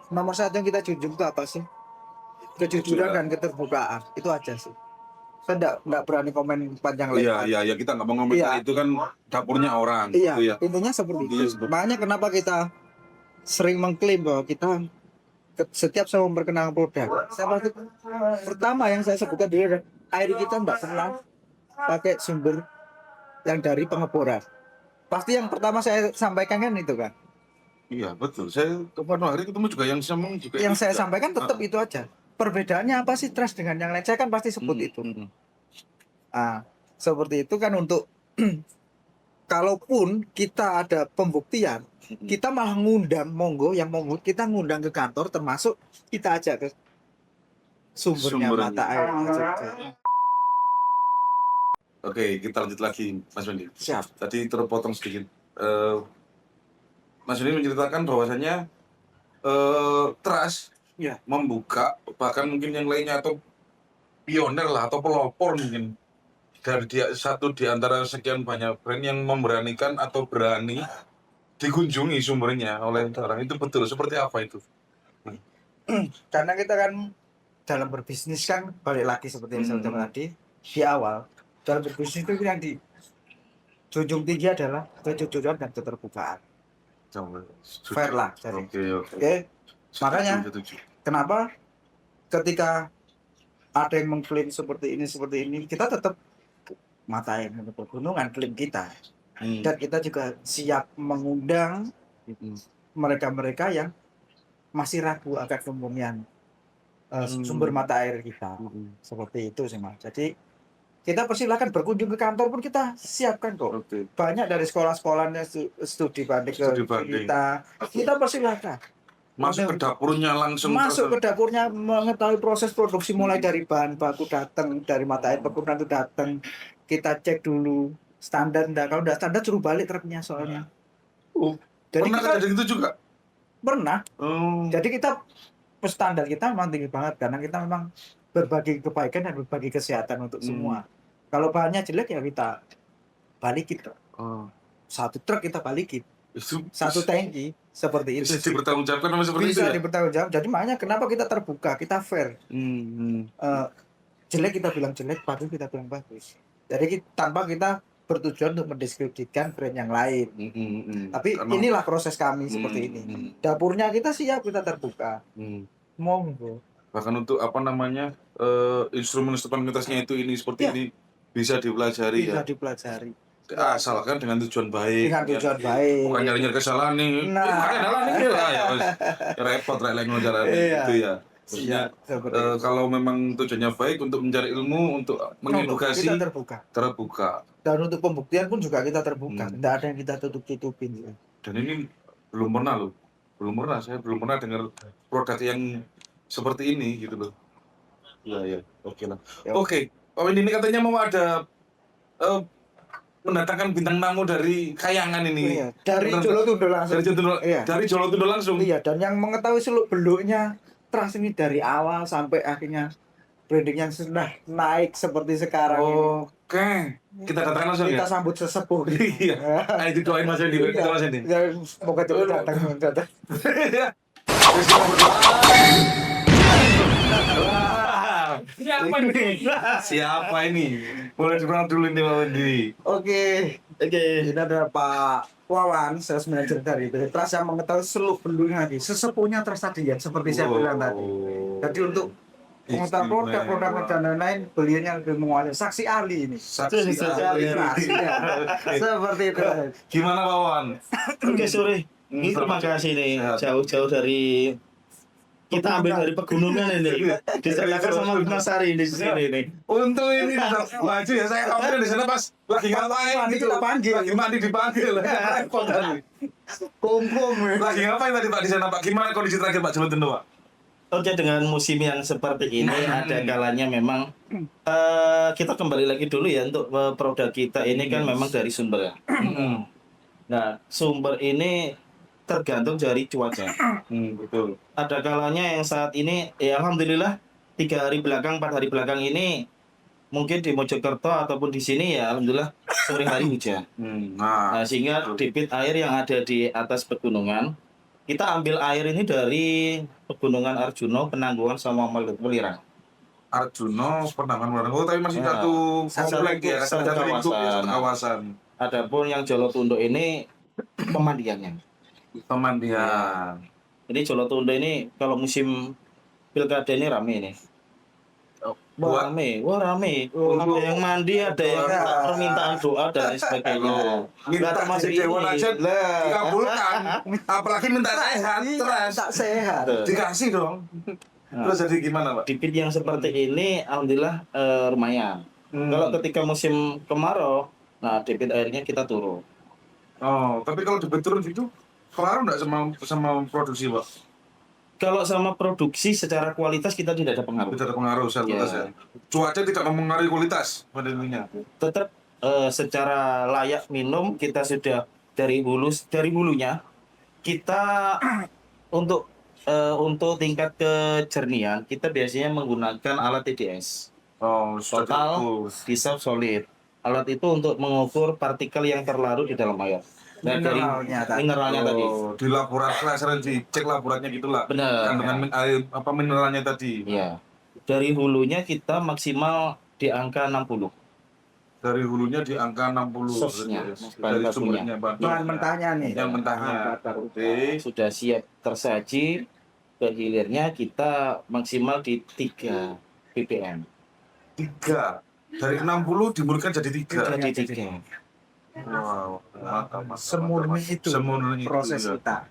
nomor satu yang kita junjung itu apa sih? Kejujuran dan keterbukaan. Itu aja sih. Saya enggak berani komen panjang lebar. Iya, kita nggak mau ngomentari Iya. itu kan dapurnya orang. Iya, Gitu ya. intinya seperti Intinya itu. seperti- Makanya kenapa kita sering mengklaim bahwa kita setiap saya memperkenalkan produk, saya pasti pertama yang saya sebutkan dulu adalah air kita mbak pernah pakai sumber yang dari pengeboran. Pasti yang pertama saya sampaikan kan itu kan. Iya betul. Saya kemarin hari ketemu juga yang sama juga. Yang itu saya juga. sampaikan tetap itu aja. Perbedaannya apa sih Trust dengan yang lain? Saya kan pasti sebut itu. Seperti itu kan untuk kalaupun kita ada pembuktian, kita malah ngundang kita ngundang ke kantor, termasuk kita ajak ke sumbernya Sumbernya. mata air juga. Oke, kita lanjut lagi, Mas Wendy. Siap. Tadi terpotong sedikit. Mas Wendy menceritakan bahwasanya Trust Ya. membuka, bahkan mungkin yang lainnya atau pioner lah atau pelopor mungkin dari satu di antara sekian banyak brand yang memberanikan atau berani dikunjungi sumbernya oleh orang. Itu betul. Seperti apa itu? Karena kita kan dalam berbisnis kan balik lagi seperti yang saya ucapkan tadi di awal, dalam berbisnis itu yang di junjung tinggi adalah kejujuran dan keterbukaan. Fair lah, jadi. Oke. Makanya Setuju. kenapa ketika ada yang mengklaim seperti ini, kita tetap matain pegunungan klaim kita, dan kita juga siap mengundang mereka-mereka yang masih ragu akan kemurnian sumber mata air kita. Seperti itu sih Mas. Jadi kita persilahkan berkunjung ke kantor pun kita siapkan kok. Oke. Banyak dari sekolah-sekolahnya studi banding ke Studi banding. kita persilahkan Masuk ke dapurnya langsung. masuk ke dapurnya, mengetahui proses produksi mulai dari bahan baku datang, dari mata air pegunungan itu datang, kita cek dulu standar enggak. Kalau enggak standar suruh balik truknya soalnya. Oh, Jadi pernah kita kejadian itu juga? pernah. Oh. Jadi kita standar kita memang tinggi banget karena kita memang berbagi kebaikan dan berbagi kesehatan untuk semua. Kalau bahannya jelek ya kita balik gitu. Oh. satu truk kita balikin, Itu satu tangki seperti itu. bisa dipertanggungjawabkan sama seperti itu Bisa ya? dipertanggungjawab. Jadi makanya kenapa kita terbuka, kita fair. Hmm. Eh, jelek kita bilang jelek, bagus kita bilang bagus. Jadi tanpa kita bertujuan untuk mendiskreditkan brand yang lain. Tapi Karena- inilah proses kami seperti ini. Dapurnya kita siap, kita terbuka. Monggo. Bahkan untuk apa namanya instrumen-instrumen ngetesnya itu ini seperti Ya. ini bisa dipelajari Bisa ya. dipelajari Asalkan dengan tujuan baik. dengan ya. tujuan baik. Bukan nyari-nyari kesalahan nih. Nah. Pakai dalam nih lah ya. Wes. Repot rek lek jalan Iya. gitu ya. Maksudnya Seperti itu. kalau memang tujuannya baik untuk mencari ilmu, untuk mengedukasi, kita terbuka. terbuka. Dan untuk pembuktian pun juga kita terbuka. Hmm. Tidak ada yang kita tutup-tutupin. Dan ini belum pernah loh. Saya belum pernah dengar produk yang seperti ini gitu loh. Iya, oke lah. Ya. Oke, Pak Windy ini katanya mau ada mendatangkan bintang tamu dari Kayangan ini. Iya. Dari Bener. Jolotundo langsung. Dari Jolotundo, Iya. dari Jolotundo langsung. Iya, dan yang mengetahui seluk beluknya trust ini dari awal sampai akhirnya branding yang sudah naik seperti sekarang ini. Oke, kita datangkan langsung Kita ya. sambut sesepuh. Iya. Ayo didoain Mas Windy, Iya. kita Mas Windy. Ya, semoga cepat datang. Siapa ini? Siapa ini? Boleh dikenal dulu nih Pak Windy. Oke, ini ada Pak Wawan, sales manager dari PT Trust yang mengetahui seluk beluknya lagi. Sesepuhnya Trust tadi ya, seperti saya bilang tadi. Jadi untuk pengetahuan produk dan lain-lain, beliaunya lebih menguasai. Saksi ahli ini. Saksi ahli ahli. Trust, ya. Seperti itu. Gimana Pak Wan? Oke sore. Ini terima kasih nih jauh-jauh dari kita ambil dari pegunungan ini. Disertakan sama Mas Ari di sini nih. Untung ini maju ya, saya kemarin di sana pas lagi ngapain Mandi gitu. kita panggil. Lagi mandi dipanggil. Repot kali. Kumpul. Lagi ngapain tadi Pak di sana Pak? Gimana kondisi terakhir Pak Jolotundo Pak? Oke, dengan musim yang seperti ini ada kalanya memang kita kembali lagi dulu ya untuk produk kita ini kan memang dari sumber. Nah, sumber ini tergantung dari cuaca. Betul. Ada kalanya yang saat ini ya alhamdulillah 3 hari belakang 4 hari belakang ini mungkin di Mojokerto ataupun di sini ya alhamdulillah sore hari hujan. Nah, Nah, sehingga debit air yang ada di atas pegunungan kita ambil air ini dari Pegunungan Arjuno, Penanggungan sama Welirang. Arjuno Penangan Warango tapi masih Ya. satu komplek ya, Satu satu lingkup ya, kawasan. satu kawasan. Adapun yang Jolotundo ini pemandiannya. Pemandian. Jadi Jolotundo ini kalau musim pilkada ini rame nih. Buat Wah rame. Ada yang mandi, ada yang permintaan doa dan lain sebagainya. minta termasuk jadi dewan ini. aja dikabulkan, apalagi minta sehat terus Tak sehat. dikasih dong. Terus jadi gimana Pak? Debit yang seperti ini alhamdulillah lumayan. Kalau ketika musim kemarau, nah debit airnya kita turun. Oh, tapi kalau debit turun gitu pengaruh nggak sama produksi Pak? Kalau sama produksi secara kualitas kita tidak ada pengaruh. Tidak ada pengaruh kualitas ya. Cuaca tidak mempengaruhi kualitas pada intinya. Tetap secara layak minum kita sudah dari hulunya kita untuk tingkat kejernihan kita biasanya menggunakan alat TDS. Oh, sudah Total cukup. dissolved solid. Alat itu untuk mengukur partikel yang terlarut di dalam air. Nah, dari mineralnya tadi. Oh, di laboratorium sering dicek laboratnya gitulah. Benar. Kandungan air apa mineralnya tadi. Iya. Dari hulunya kita maksimal di angka 60. Dari hulunya di angka 60. Source-nya, Dari bahan sumbernya, bahan Bahan mentahnya nih. Yang mentahnya. Oke. Sudah siap tersaji, ke hilirnya kita maksimal di 3 ppm. 3. Dari 60 dimurnikan jadi 3. Jadi 3. Wow, mantap. Semurni itu Semurni itu, proses ya. kita.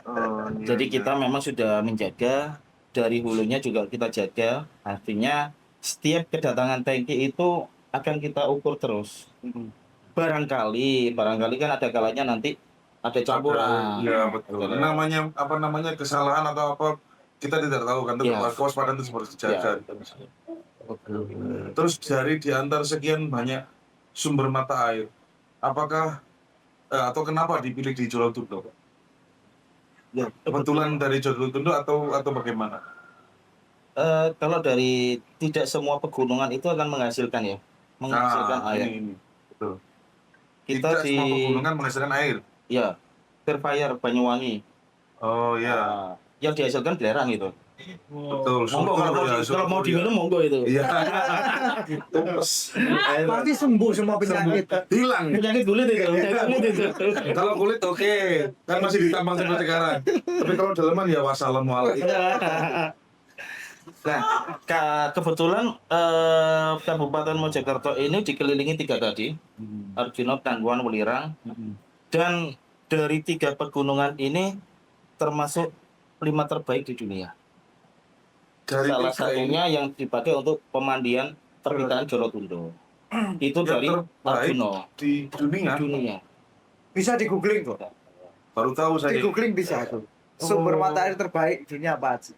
Oh, iya. Jadi kita memang sudah menjaga, dari hulunya juga kita jaga. Artinya setiap kedatangan tangki itu akan kita ukur terus. Barangkali kan ada kalanya nanti ada campuran. Iya betul. Namanya kesalahan atau apa kita tidak tahu kan. Iya. Kewaspadaan itu harus dijaga. Ya. Terus dari di antara sekian banyak sumber mata air, apakah atau kenapa dipilih di Jolotundo? Ya, Kebetulan dari Jolotundo atau bagaimana? kalau dari tidak semua pegunungan itu akan menghasilkan ya, menghasilkan air. Ini. Betul. kita Tidak di semua pegunungan menghasilkan air. ya Fairfire Banyuwangi. Oh ya, Nah, yang dihasilkan belerang itu. betul. Monggo kalau mau diminum monggo itu. Iya. Tumpes. Pasti sembuh semua penyakit. Hilang. Penyakit kulit itu, penyakit kulit itu. Kalau kulit oke, kan masih ditambang sampai sekarang. Tapi kalau daleman ya wassalamualaikum. Nah, kebetulan Kabupaten Mojokerto ini dikelilingi 3 tadi, Arjuna, Tangguhan, Welirang, dan dari 3 pegunungan ini termasuk 5 terbaik di dunia. Dari Salah 3 ini satunya yang dipakai untuk pemandian permintaan Jolotundo. Itu yang dari terbaik Arjuna di dunia. di dunia. Bisa di googling kok. Baru tahu Di saya. googling bisa tuh. Sumber mata air terbaik dunia apa aja?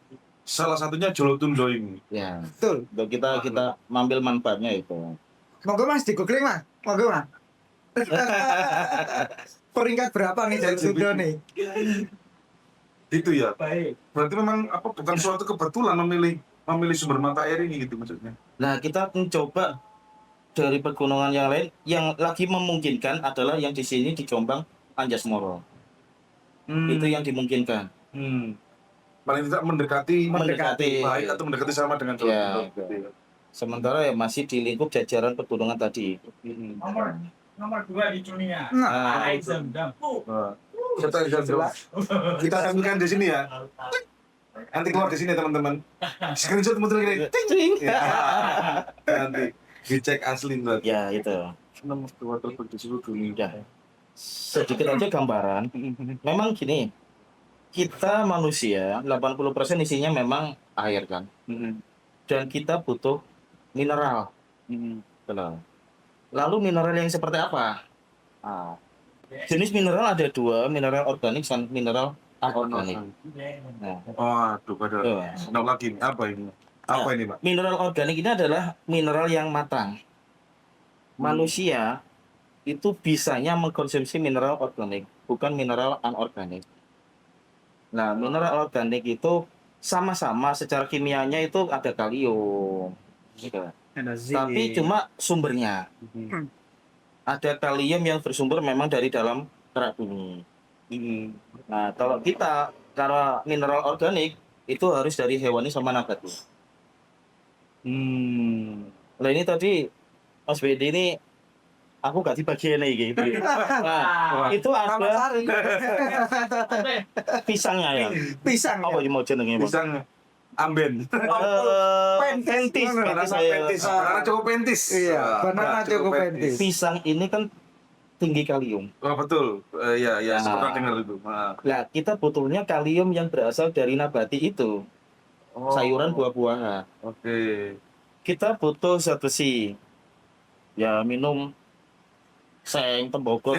Salah satunya Jolotundo ini. Ya, Betul. untuk kita ambil manfaatnya itu. Monggo Mas di googling Mas. Monggo Mas. Peringkat berapa nih Jolotundo nih? Itu ya. Baik. Berarti memang apa bukan suatu kebetulan memilih sumber mata air ini gitu maksudnya. Nah, kita mencoba dari pegunungan yang lain yang lagi memungkinkan adalah yang di sini di Jombang, Anjasmoro. Itu yang dimungkinkan. Paling tidak mendekati Mendekati. baik atau mendekati sama dengan Jolotundo. Ya. Gitu ya. Sementara ya masih di lingkup jajaran pegunungan tadi. Nomor 2 di dunia. Nah, Aizamdam. Nah, kita sampaikan di sini ya. Nanti keluar di sini teman-teman. Screenshot muter gini. ting. Ya. Nanti dicek asli ntar. Ya, itu. Nomor 2 terbaik di seluruh dunia. Ya. Sedikit aja gambaran. Memang gini, kita manusia 80% isinya memang air kan. Dan kita butuh mineral. Benar. Lalu mineral yang seperti apa? Nah, jenis mineral ada 2, mineral organik dan mineral anorganik. Nah, Waduh, pada tuh. kenal lagi nih. Apa ini? Apa ini, Pak? Mineral organik ini adalah mineral yang matang. Manusia itu bisanya mengkonsumsi mineral organik, bukan mineral anorganik. Nah, mineral organik itu sama-sama secara kimianya itu ada kalium. Gitu. Tapi cuma sumbernya. Ada kalium yang bersumber memang dari dalam kerak bumi. Nah, kalau mineral organik itu harus dari hewani sama nabati. Nah, ini tadi Mas Bedi ini aku gak dibagian nih gitu. Nah, itu ada Sari. pisangnya ya. Pisang. Apa yang mau jenenge, Bang? Pisang amben. Pentis, Banana pentis. Banana cukup pentis. Iya, banana Nah, cukup pentis. Pisang ini kan tinggi kalium. Oh, betul. Ya, Nah. saya pernah dengar itu. Nah. Nah, kita butuhnya kalium yang berasal dari nabati itu. Oh. Sayuran buah-buahan. Oke. Kita butuh zat besi. Ya, minum seng, tembaga.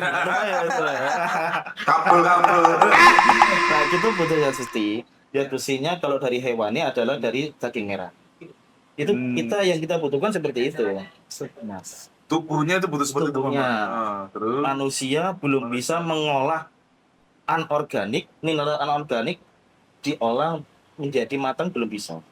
Kapul. Nah, kita butuh zat besi. Zat besinya kalau dari hewani adalah dari daging merah. Itu yang kita butuhkan seperti itu. Nah, Tubuhnya itu butuh seperti itu. Tubuhnya. Terus manusia belum bisa mengolah mineral anorganik diolah menjadi matang belum bisa.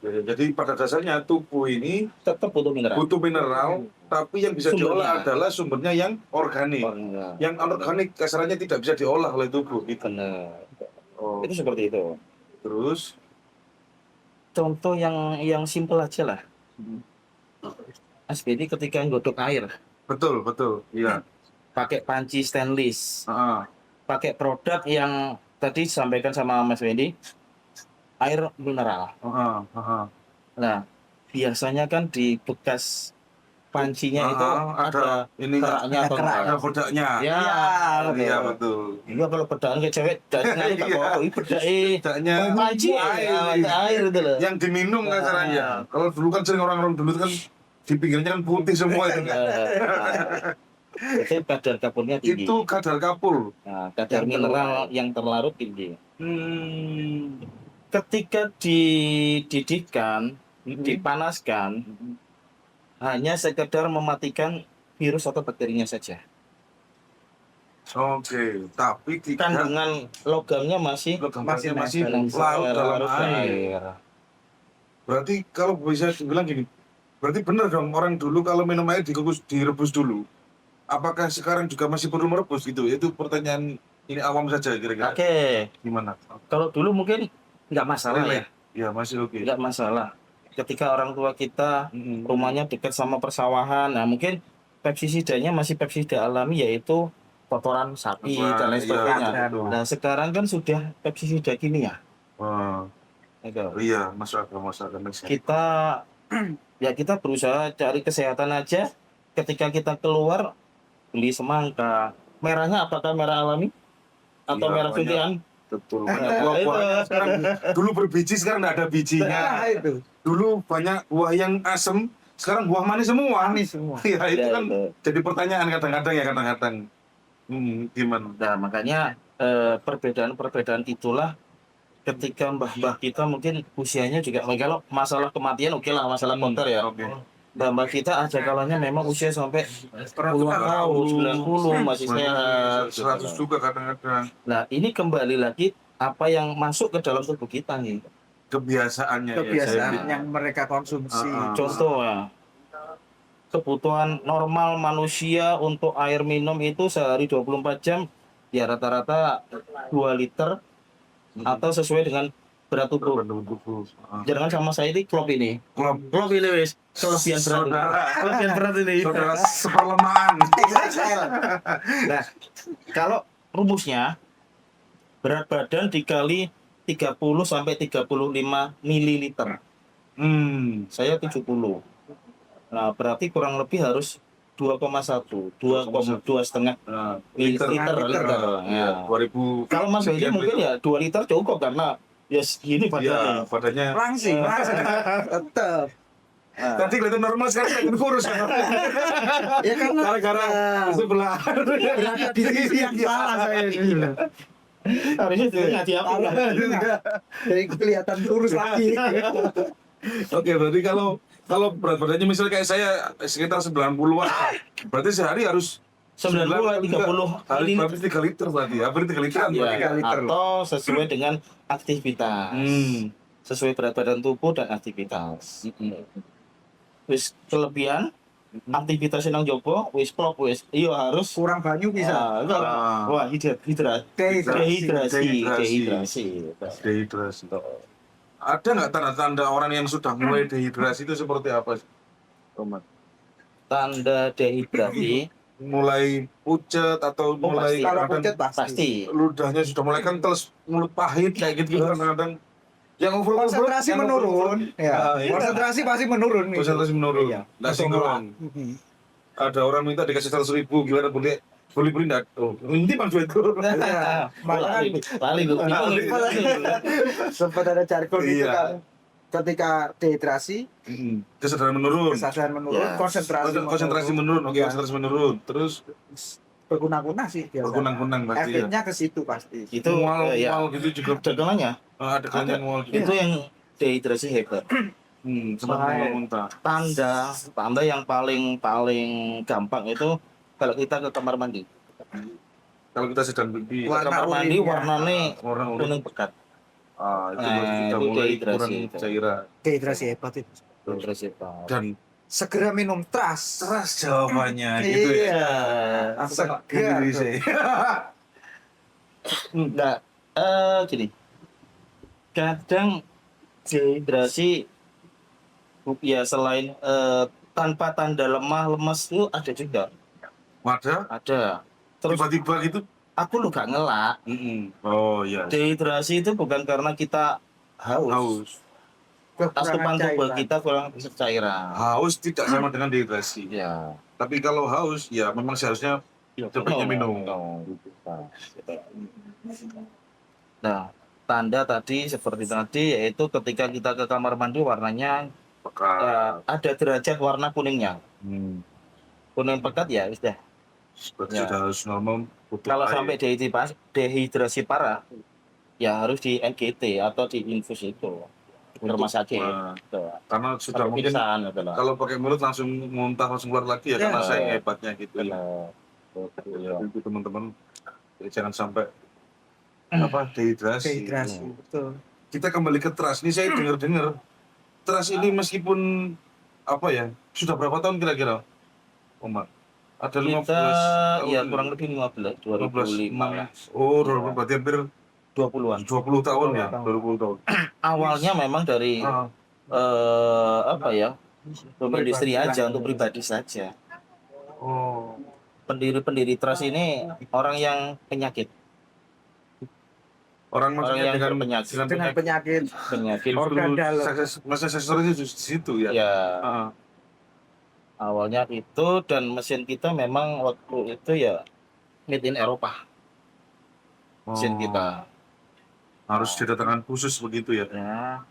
jadi pada dasarnya tubuh ini Tetap butuh mineral. butuh mineral, tapi yang bisa Sumbernya. diolah adalah sumbernya yang organik. Benar. Yang anorganik kasarannya tidak bisa diolah oleh tubuh. Gitu. Benar. Oh, Itu seperti itu. terus Contoh yang simpel aja lah. Mas Bedi ketika nggodok air, betul. Iya. pakai panci stainless, Heeh. pakai produk yang tadi disampaikan sama Mas Bedi, air mineral. Nah, biasanya kan di bekas pancinya itu ada ini keraknya atau kerak. ada kodaknya. Ya, Iya, betul. Iya, kalau bedakan ke cewek, jangan tak bawa bedai. Kodaknya Panci air itu loh. yang diminum kasarannya. Kalau dulu kan sering orang-orang dulu kan di pinggirnya kan putih semua itu. Itu kadar kapurnya tinggi. Itu kadar kapur. Nah, kadar mineral yang terlarut tinggi. Ketika dididihkan, dipanaskan, hanya sekedar mematikan virus atau bakterinya saja. Oke, tapi tidak Kandungan logamnya masih masih larut dalam air. Berarti kalau bisa dibilang gini, berarti benar dong orang dulu kalau minum air direbus dulu. apakah sekarang juga masih perlu merebus gitu? Itu pertanyaan ini awam saja kira-kira. Oke, Gimana? kalau dulu mungkin nggak masalah ya, Ya masih oke. nggak masalah. Ketika orang tua kita rumahnya dekat sama persawahan, nah mungkin peptisidanya masih pestisida alami, yaitu kotoran sapi dan lain Iya, sebagainya. betul. Nah sekarang kan sudah pestisida kimia. Wah, Gitu. iya, masuk akal, masuk akal. Kita ya kita berusaha cari kesehatan aja. Ketika kita keluar beli semangka, merahnya apakah merah alami atau Iya, merah banyak. suntian? Betul. Banyak buah-buahnya sekarang. Dulu berbiji, sekarang nggak ada bijinya. Nah, itu. Dulu banyak buah yang asem, sekarang buah manis semua. Manis semua. Iya, itu Ya, kan itu. jadi pertanyaan kadang-kadang ya kadang-kadang. Gimana? Nah makanya perbedaan-perbedaan itulah ketika mbah-mbah kita mungkin usianya juga, kalau masalah kematian oke lah, masalah kotor ya. Oke. Mbah-mbah kita ada kalanya memang usia sampai puluhan tahun, 90 masih sehat. 100 juga kadang-kadang. Nah ini kembali lagi apa yang masuk ke dalam tubuh kita nih. Kebiasaannya ya. Kebiasaan yang mereka konsumsi. Contoh ya, kebutuhan normal manusia untuk air minum itu sehari 24 jam ya rata-rata 2 liter atau sesuai dengan berat tubuh. Jangan sama saya ini klop ini. Klop ini wis kelebihan berat. Saudara. Kelebihan berat ini. Saudara seperlemaan. Nah, kalau rumusnya berat badan dikali 30 sampai 35 mililiter. Saya 70. Nah, berarti kurang lebih harus 2,1, 2,2 setengah liter. Ya, 2000. Kalau Mas Willy mungkin ya 2 liter cukup karena ya segini Ya, badannya. badannya. Langsing. Tetap. Tadi kelihatan normal, sekarang kelihatan kurus kan? Ya karena Gara-gara sebelah. berada di sisi yang salah saya ini. Harusnya itu ngaji apa? Jadi kelihatan lurus lagi. Oke, berarti kalau berat badannya misalnya kayak saya sekitar 90-an, berarti sehari harus 90 30 hari berarti 3 liter berarti. Hampir 3 liter. ya, liter. atau sesuai dengan aktivitas. Sesuai berat badan tubuh dan aktivitas. Wis kelebihan aktivitas nang jopo wis klop wis iya harus Kurang banyu bisa. wah dehidrasi. Dehidrasi. Ada nggak tanda-tanda orang yang sudah mulai dehidrasi itu seperti apa sih, Roman? Tanda dehidrasi Mulai pucet atau mulai pasti. Kalau kadang pucet pasti. pasti. ludahnya sudah mulai kental, mulut pahit kayak gitu kadang-kadang. Yang Konsentrasi menurun. Ya. iya. Konsentrasi pasti menurun. nih. Konsentrasi menurun. Iya. Nggak sinkron. Ada orang minta dikasih 100.000, gimana boleh beli enggak? Oh, ini Bang Joedo. Lali lu. Sempat ada jargon itu Iya. kan. Ketika dehidrasi, Kesadaran menurun. kesadaran menurun, Ya. Konsentrasi menurun. Oke, Iya. konsentrasi menurun. Terus berkunang-kunang sih biasa. berkunang-kunang pasti ya. Efeknya ke situ pasti. Itu ya Mual gitu juga. ada kalanya Ada kalanya mual gitu. itu yang dehidrasi hebat. Sempat muntah. Tanda yang paling gampang itu kalau kita ke kamar mandi. Kalau kita sedang di Warna Kamar mandi urinnya. warnanya orang kuning pekat. itu Nah, sudah itu mulai dehidrasi kurang itu. cairan. Dehidrasi hebat itu. Dehidrasi hebat. Dan Segera minum tras. keras jawabannya gitu ya. Iya. Segar. Gini sih. Enggak, gini. Kadang dehidrasi ya selain tanpa tanda lemah lemas itu ada juga. Wadah, Ada. Terus tiba-tiba gitu. aku lu gak ngelak. Oh iya. Dehidrasi itu bukan karena kita haus. Haus. Asupan tubuh Cairan. kita kurang cairan. Haus tidak sama dengan dehidrasi. Ya. Tapi kalau haus, ya memang seharusnya sebaiknya minum. Nah, tanda tadi seperti tadi yaitu ketika kita ke kamar mandi warnanya Pekat. ada derajat warna kuningnya. Kuning pekat ya sudah. Berarti Ya. sudah harus normal. butuh Kalau air. sampai dehidrasi parah ya harus di NGT atau di infus itu ke rumah sakit. Nah, Tuh. karena sudah Atau mungkin pingsan gitu loh. kalau pakai mulut langsung muntah langsung keluar lagi ya, Ya. karena saya hebatnya gitu. Benar. Ya, itu teman-teman, jadi jangan sampai apa dehidrasi. Dehidrasi. Betul. Kita kembali ke trust. Ini saya dengar-dengar trust ini meskipun apa ya, sudah berapa tahun kira-kira, Omar? Ada Kita 15 ya tahun. kurang lebih 15, 15. 2005. Oh, berarti hampir 20-an. 20 tahun ya? 20 tahun. Awalnya memang dari Ah, apa ya? Home industri aja untuk pribadi saja. oh, Pendiri-pendiri trust ini orang yang penyakit, orang orang maksudnya yang dengan berpenyakit. Dengan penyakit Penyakit. organ dalam. masa sektornya di situ ya? Ya, Ah, awalnya itu dan mesin kita memang waktu itu ya made in Eropa. Mesin oh, kita. harus didatangkan khusus begitu ya? Ya,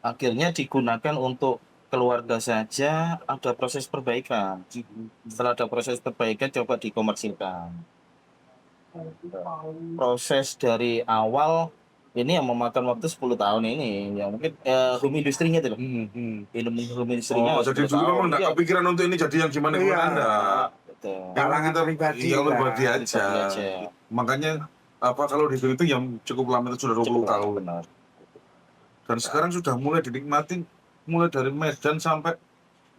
akhirnya digunakan untuk keluarga saja, ada proses perbaikan. Setelah ada proses perbaikan coba dikomersilkan. Proses dari awal ini yang memakan waktu 10 tahun ini yang mungkin home industrinya itu loh. Home industrinya Oh, jadi 10 dulu tahun. memang nggak Iya, kepikiran untuk ini jadi yang gimana Iya. Anda. betul. Kalangan pribadi Iya, lah. pribadi aja. Pribadi aja. Makanya apa kalau dihitung itu yang cukup lama itu sudah 20 Cukup tahun. benar. Dan sekarang sudah mulai dinikmati mulai dari Medan sampai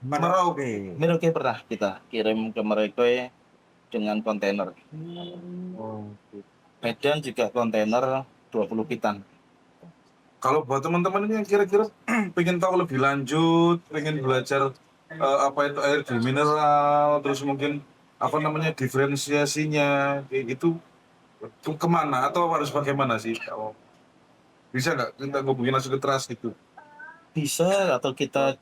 Merauke. Merauke pernah kita kirim ke Merauke dengan kontainer. Medan juga kontainer 20 pitan. Kalau buat teman-teman ini yang kira-kira pengen tahu lebih lanjut, pengen belajar apa itu air di mineral, terus mungkin apa namanya diferensiasinya, kayak gitu, kemana atau harus bagaimana sih? Oh, bisa nggak kita ngubungin langsung ke Trust gitu? Bisa atau kita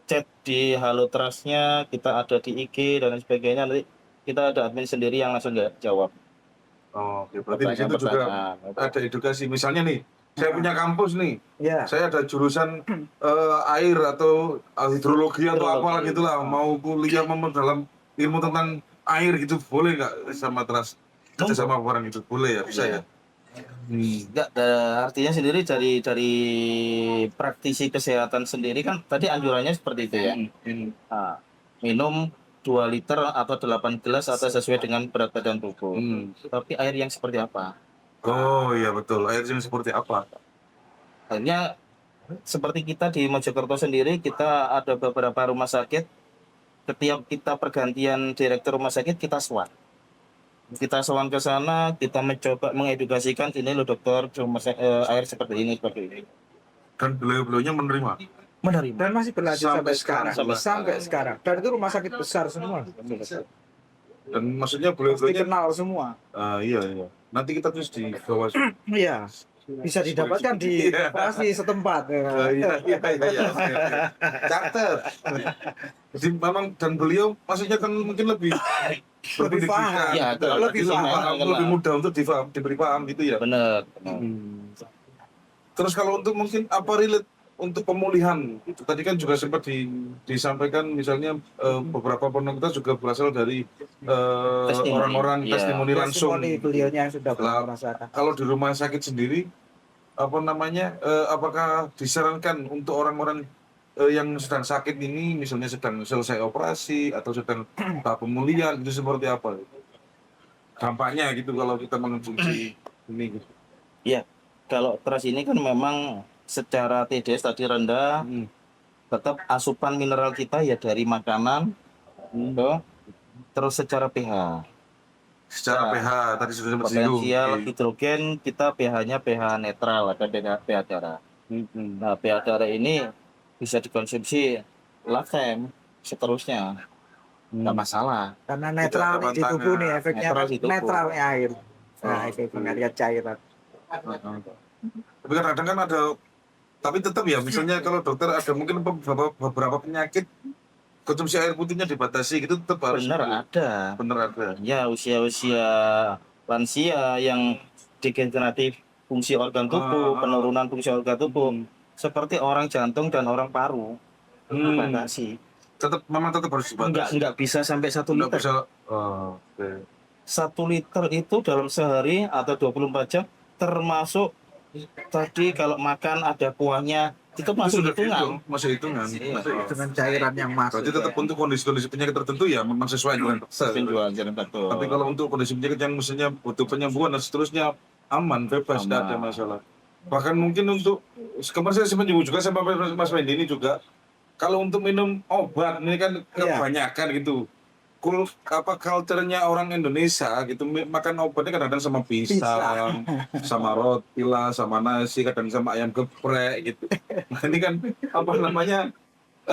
chat di Halo Trust-nya, kita ada di IG dan lain sebagainya, nanti kita ada admin sendiri yang langsung jawab. Oh, oke. Berarti di situ juga Pertanyaan-pertanyaan. ada edukasi. Misalnya nih, saya punya kampus nih, Ya. saya ada jurusan air atau hidrologi atau apa Hidrologi. gitulah, mau kuliah dalam ilmu tentang air gitu, boleh nggak sama Trust? Kerja sama orang itu boleh ya, bisa ya? Enggak, artinya sendiri dari praktisi kesehatan sendiri kan tadi anjurannya seperti itu ya. Nah, minum 2 liter atau 8 gelas atau sesuai dengan berat badan tubuh. Tapi air yang seperti apa? Oh iya betul, air yang seperti apa? Akhirnya seperti kita di Mojokerto sendiri, kita ada beberapa rumah sakit. Setiap kita pergantian direktur rumah sakit, kita SWAT. Kita sowan ke sana, kita mencoba mengedukasikan, ini loh dokter, air seperti ini, seperti ini. Dan beliau-beliaunya menerima. Menerima. Dan masih berlanjut Sampai sampai sekarang. sekarang. Sampai sekarang. Dan itu rumah sakit besar semua. Dan maksudnya Pasti beliau-beliaunya, kenal semua. iya iya. Nanti kita terus di bawah. Iya. Bisa didapatkan di Iya. lokasi setempat. Iya. Catat. Jadi memang dan beliau maksudnya kan mungkin lebih Lebih paham. Ya, Lebih paham. lebih mudah untuk diberi paham gitu ya. Benar. Terus kalau untuk mungkin apa relate untuk pemulihan itu tadi kan juga sempat disampaikan misalnya beberapa pondok kita juga berasal dari Testimoni. orang-orang Iya. testimoni langsung. Testimoni beliaunya yang sudah Lah, merasakan. Kalau di rumah sakit sendiri apa namanya apakah disarankan untuk orang-orang yang sedang sakit ini misalnya sedang selesai operasi atau sedang tahap pemulihan itu seperti apa dampaknya gitu kalau kita mengonsumsi ini gitu. Kalau Trust ini kan memang secara TDS tadi rendah, tetap asupan mineral kita ya dari makanan, gitu. Terus secara pH. Secara Nah, pH tadi sudah sempat singgung. Potensial Oke. hidrogen kita pH-nya pH netral, ada pH darah. Nah, pH darah ini bisa dikonsumsi lifetime seterusnya, nggak masalah. Karena netral nih di tubuh nih efeknya Netral kan di tubuh. netralnya air. Nah, itu pengalian cairan. Tapi kadang-kadang kan ada tapi tetap ya misalnya kalau dokter ada mungkin beberapa penyakit konsumsi air putihnya dibatasi gitu tetap harus Bener ada. Ya usia-usia lansia yang degeneratif fungsi organ tubuh, penurunan fungsi organ tubuh, seperti orang jantung dan orang paru, dibatasi. memang tetap harus dibatasi. Enggak bisa sampai 1 Nggak liter. bisa. Oh, oke. 1 liter itu dalam sehari atau 24 jam termasuk tadi kalau makan ada kuahnya itu masuk sudah hitungan. dihitung, masih hitungan. Iya. Dengan cairan yang masuk. Berarti tetap untuk kondisi-kondisi penyakit tertentu ya memang sesuai dengan dokter. Penjual jalan betul. Tapi kalau untuk kondisi penyakit yang misalnya butuh penyembuhan dan seterusnya aman, bebas, tidak ada Aman. masalah. Bahkan mungkin untuk kemarin saya sempat nyinggung juga sama Mas Wendy ini juga kalau untuk minum obat ini kan kebanyakan gitu. culture-nya orang Indonesia gitu makan obatnya kadang-kadang sama pisang, sama roti lah, sama nasi, kadang sama ayam geprek gitu. Nah ini kan apa namanya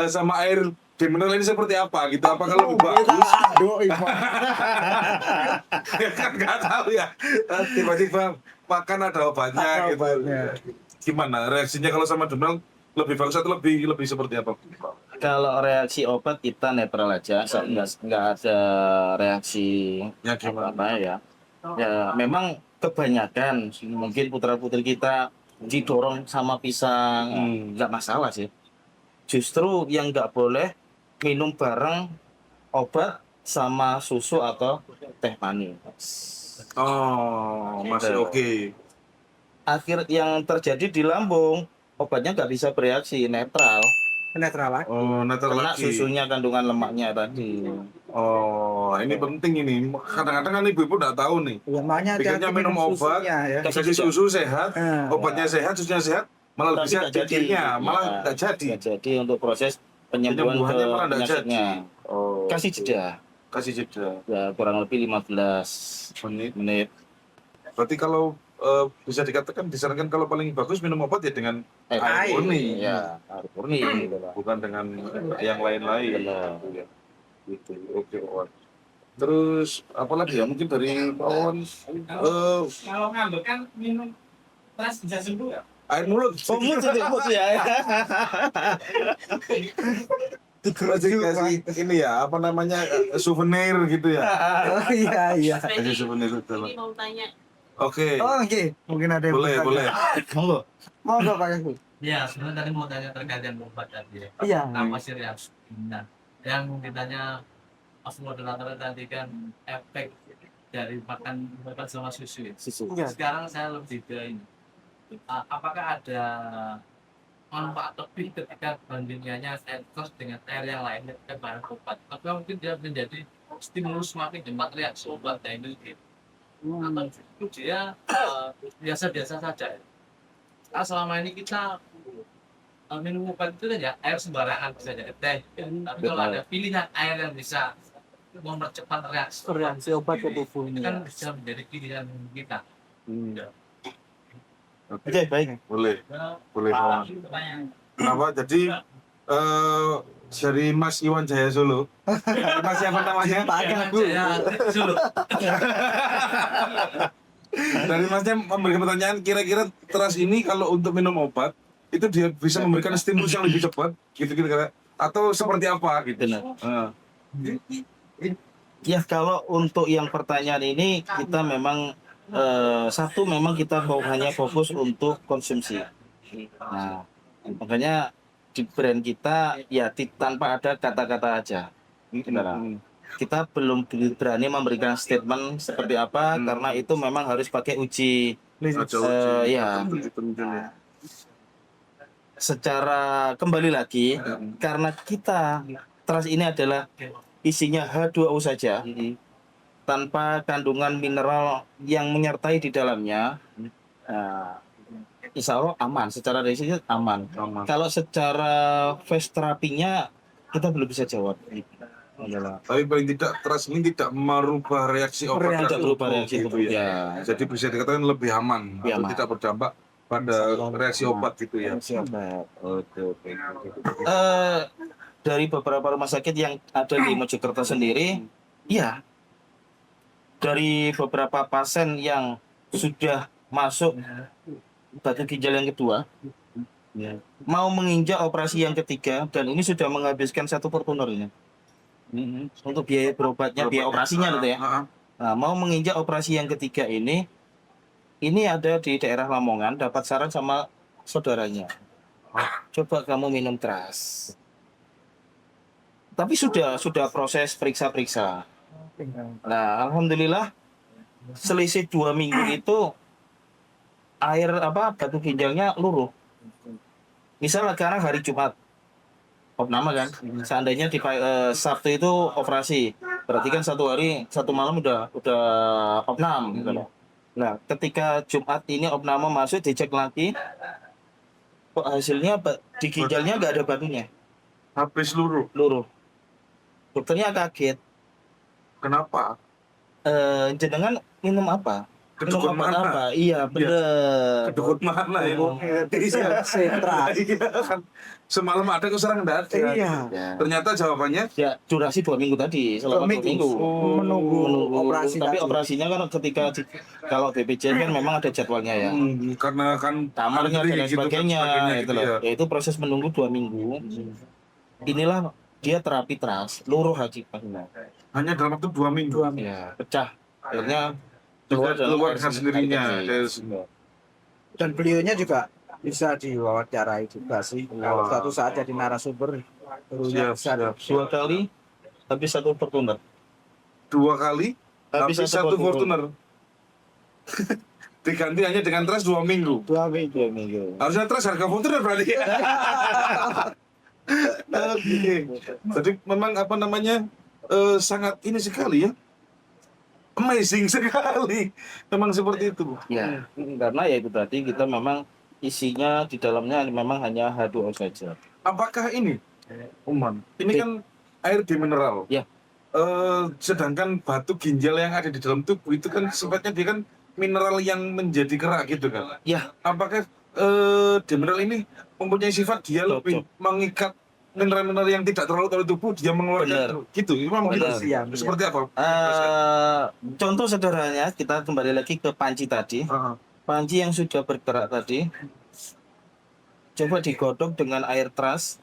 sama air di mineral ini seperti apa gitu? Apakah lebih bagus? Aduh, Ibu. Ya kan nggak tahu ya. Tiba-tiba makan ada obatnya Ada gitu. obatnya. Gimana reaksinya kalau sama mineral lebih bagus atau lebih seperti apa? Kalau reaksi obat kita netral aja, nggak ada reaksi Ya gimana? apa ya. Ya memang kebanyakan mungkin putra-putri kita didorong sama pisang, nggak masalah sih. Justru yang nggak boleh minum bareng obat sama susu atau teh manis. Oh, masih oke. Akhir yang terjadi di lambung, obatnya nggak bisa bereaksi, netral. Netral lah. Oh, netral Karena lagi. susunya kandungan lemaknya tadi. Oh, ini penting ini. Kadang-kadang kan ibu-ibu nggak tahu nih. Ya, makanya Pikirnya hati-hati minum obat, susunya, ya. kasih susu sehat, obatnya sehat, susunya sehat, malah Tapi bisa nggak jadi. pikirnya, malah Ya, nggak jadi. nggak jadi untuk proses penyembuhan ke Penyembuhannya malah nggak jadi. penyakitnya. Oh, Kasih jeda, kasih jeda. ya kurang lebih 15 menit. Berarti kalau bisa dikatakan disarankan kalau paling bagus minum obat ya dengan air Air. murni, Ya, air murni. gitu lah. bukan dengan yang lain-lain. Benar. Gitu. Oke, Wan. Terus apalagi ya mungkin dari Pak Wan Kalau ngambek kan minum tas bisa sembuh ya? air mulut. Oh, mood ya. Kasih ini ya apa namanya souvenir gitu ya. Oh iya, iya. Kasih souvenir itu. Ini mau tanya, Oke. Oh, oke. Mungkin ada yang Boleh, bertanya. boleh. Monggo. Mau nggak Pak Kasbu? Iya, sebenarnya tadi mau tanya terkait dengan obat tadi ya. Iya. Apa sih reaksi? Nah, yang ditanya Mas moderator tadi kan efek dari makan obat sama susu. Ya. Susu. Iya. Sekarang saya lebih ke ini. Apakah ada manfaat lebih ketika bandingannya air kos dengan air yang lainnya ke barang obat? Apakah mungkin dia menjadi stimulus semakin cepat reaksi obat ya itu gitu. Atau itu dia biasa-biasa saja. Karena selama ini kita minum obat itu kan ya air sembarangan bisa jadi teh. Ya. Tapi kalau Betul. ada pilihan air yang bisa mempercepat reaksi Reaksi obat ke tubuh itu ini. kan bisa menjadi pilihan kita. Oke, baik. Boleh. Nah, Boleh, Pak Wan. pertanyaan. Kenapa? Jadi dari Mas Iwan Jaya Solo. Mas siapa namanya? Pak Kasbu. Ya, Solo. Dari Masnya memberikan pertanyaan kira-kira teras ini kalau untuk minum obat itu dia bisa memberikan stimulus yang lebih cepat gitu kira-kira atau seperti apa gitu. Benar. Nah, Ya kalau untuk yang pertanyaan ini kita memang satu memang kita hanya fokus untuk konsumsi. Nah, makanya di brand kita ya tanpa ada kata-kata aja. Benar. Kita belum berani memberikan statement seperti apa karena itu memang harus pakai uji. Ya. Secara kembali lagi karena kita teras ini adalah isinya H2O saja tanpa kandungan mineral yang menyertai di dalamnya. Insya Allah aman, secara resiko aman. Kalau secara fast terapinya kita belum bisa jawab. Tapi paling tidak teras ini tidak merubah reaksi obat Tidak berubah reaksi gitu tubuh ya. ya. Jadi bisa dikatakan lebih aman Lebih atau aman. tidak berdampak pada reaksi obat gitu ya. Oke. Dari beberapa rumah sakit yang ada di Mojokerto sendiri, ya dari beberapa pasien yang sudah masuk batu ginjal yang kedua, mau menginjak operasi yang ketiga dan ini sudah menghabiskan 1 Fortuner ini. Untuk biaya berobatnya, biaya operasinya gitu ya. Nah, mau menginjak operasi yang ketiga ini ada di daerah Lamongan, dapat saran sama saudaranya. Coba kamu minum teras. Tapi sudah proses periksa-periksa. Nah, alhamdulillah selisih 2 minggu itu air batu ginjalnya luruh. Misalnya sekarang hari Jumat opname kan, seandainya di Sabtu itu operasi, berarti kan 1 hari 1 malam udah opnam gitu loh. Nah, ketika Jumat ini opname masuk dicek lagi, kok hasilnya di ginjalnya nggak ada batunya, Habis luruh. luruh. Dokternya kaget, Kenapa? Jenengan minum apa? Kedukun Minum obat mana? apa? Iya, bener. Kedukun mana ya? Iya, sentra. Iya kan. Semalam ada kok sekarang enggak ada. Iya. Ya. Ternyata jawabannya Ya, durasi 2 minggu tadi, selama 2 minggu. Menunggu operasi Tapi tadi. operasinya kan ketika kalau BPJS kan memang ada jadwalnya ya. karena kan Kamarnya antri dan gitu kan, sebagainya, itu gitu loh. ya. Ya, itu proses menunggu 2 minggu. Inilah dia terapi trust, luruh hati pasien. Hanya dalam waktu 2 minggu. Ya, pecah. Akhirnya Keluar dengan sendirinya. Dan beliaunya juga bisa diwawancarai juga sih. Kalau Wah. suatu saat jadi narasumber, Siap, gurunya bisa. siap. 2 kali habis 1 Fortuner. 2 kali Habis habis 1 Fortuner. Diganti hanya dengan trust 2 minggu. 2 minggu. 2 minggu. Harusnya trust harga Fortuner berarti. Oke. Jadi memang apa namanya sangat ini sekali ya. Amazing sekali. Memang seperti itu. Ya, karena ya itu tadi kita memang isinya di dalamnya memang hanya H2O saja. Apakah ini, Uman? Ini kan air di mineral. Ya. Sedangkan batu ginjal yang ada di dalam tubuh itu kan sifatnya dia kan mineral yang menjadi kerak gitu kan. Ya, Apakah di mineral ini mempunyai sifat dia Cocok. lebih mengikat mineral-mineral yang tidak terlalu terlalu tubuh dia mengeluarkan gitu. Memang gitu. Benar. Iya. Seperti apa? Contoh sederhananya kita kembali lagi ke panci tadi. Heeh. Panci yang sudah bergerak tadi, coba digodok dengan air teras,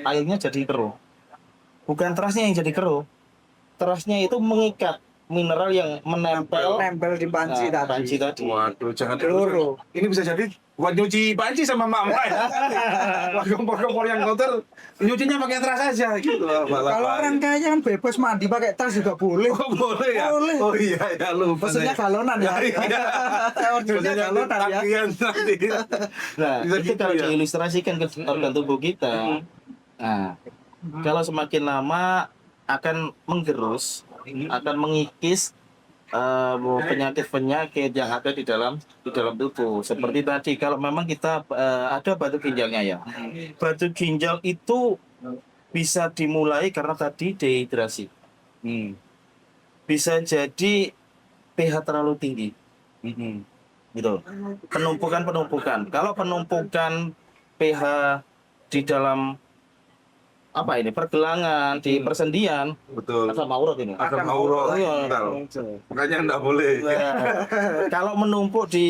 airnya jadi keruh. Bukan terasnya yang jadi keruh, terasnya itu mengikat mineral yang menempel Nempel di panci tadi. panci tadi. Waduh, jangan Peluru. Ini bisa jadi buat nyuci panci sama mama ya. Kompor-kompor yang kotor, nyucinya pakai teras aja gitu. Kalau orang kaya kan bebas mandi pakai tas juga boleh. Oh, boleh ya? Boleh. Oh iya ya lu. Pesennya galonan ya. Iya. Ordernya galonan ya. Tagihan nanti. Nah, Bisa itu gitu kalau ya? diilustrasikan ke organ tubuh kita, nah, kalau semakin lama akan menggerus, akan mengikis penyakit-penyakit yang ada di dalam tubuh. Seperti tadi, kalau memang kita ada batu ginjalnya ya, batu ginjal itu bisa dimulai karena tadi dehidrasi. Bisa jadi pH terlalu tinggi. Gitu. Penumpukan. Kalau penumpukan pH di dalam apa ini pergelangan di persendian Betul. asam urat ini. Asam aurat. Iya. Makanya enggak boleh. Nah, kalau menumpuk di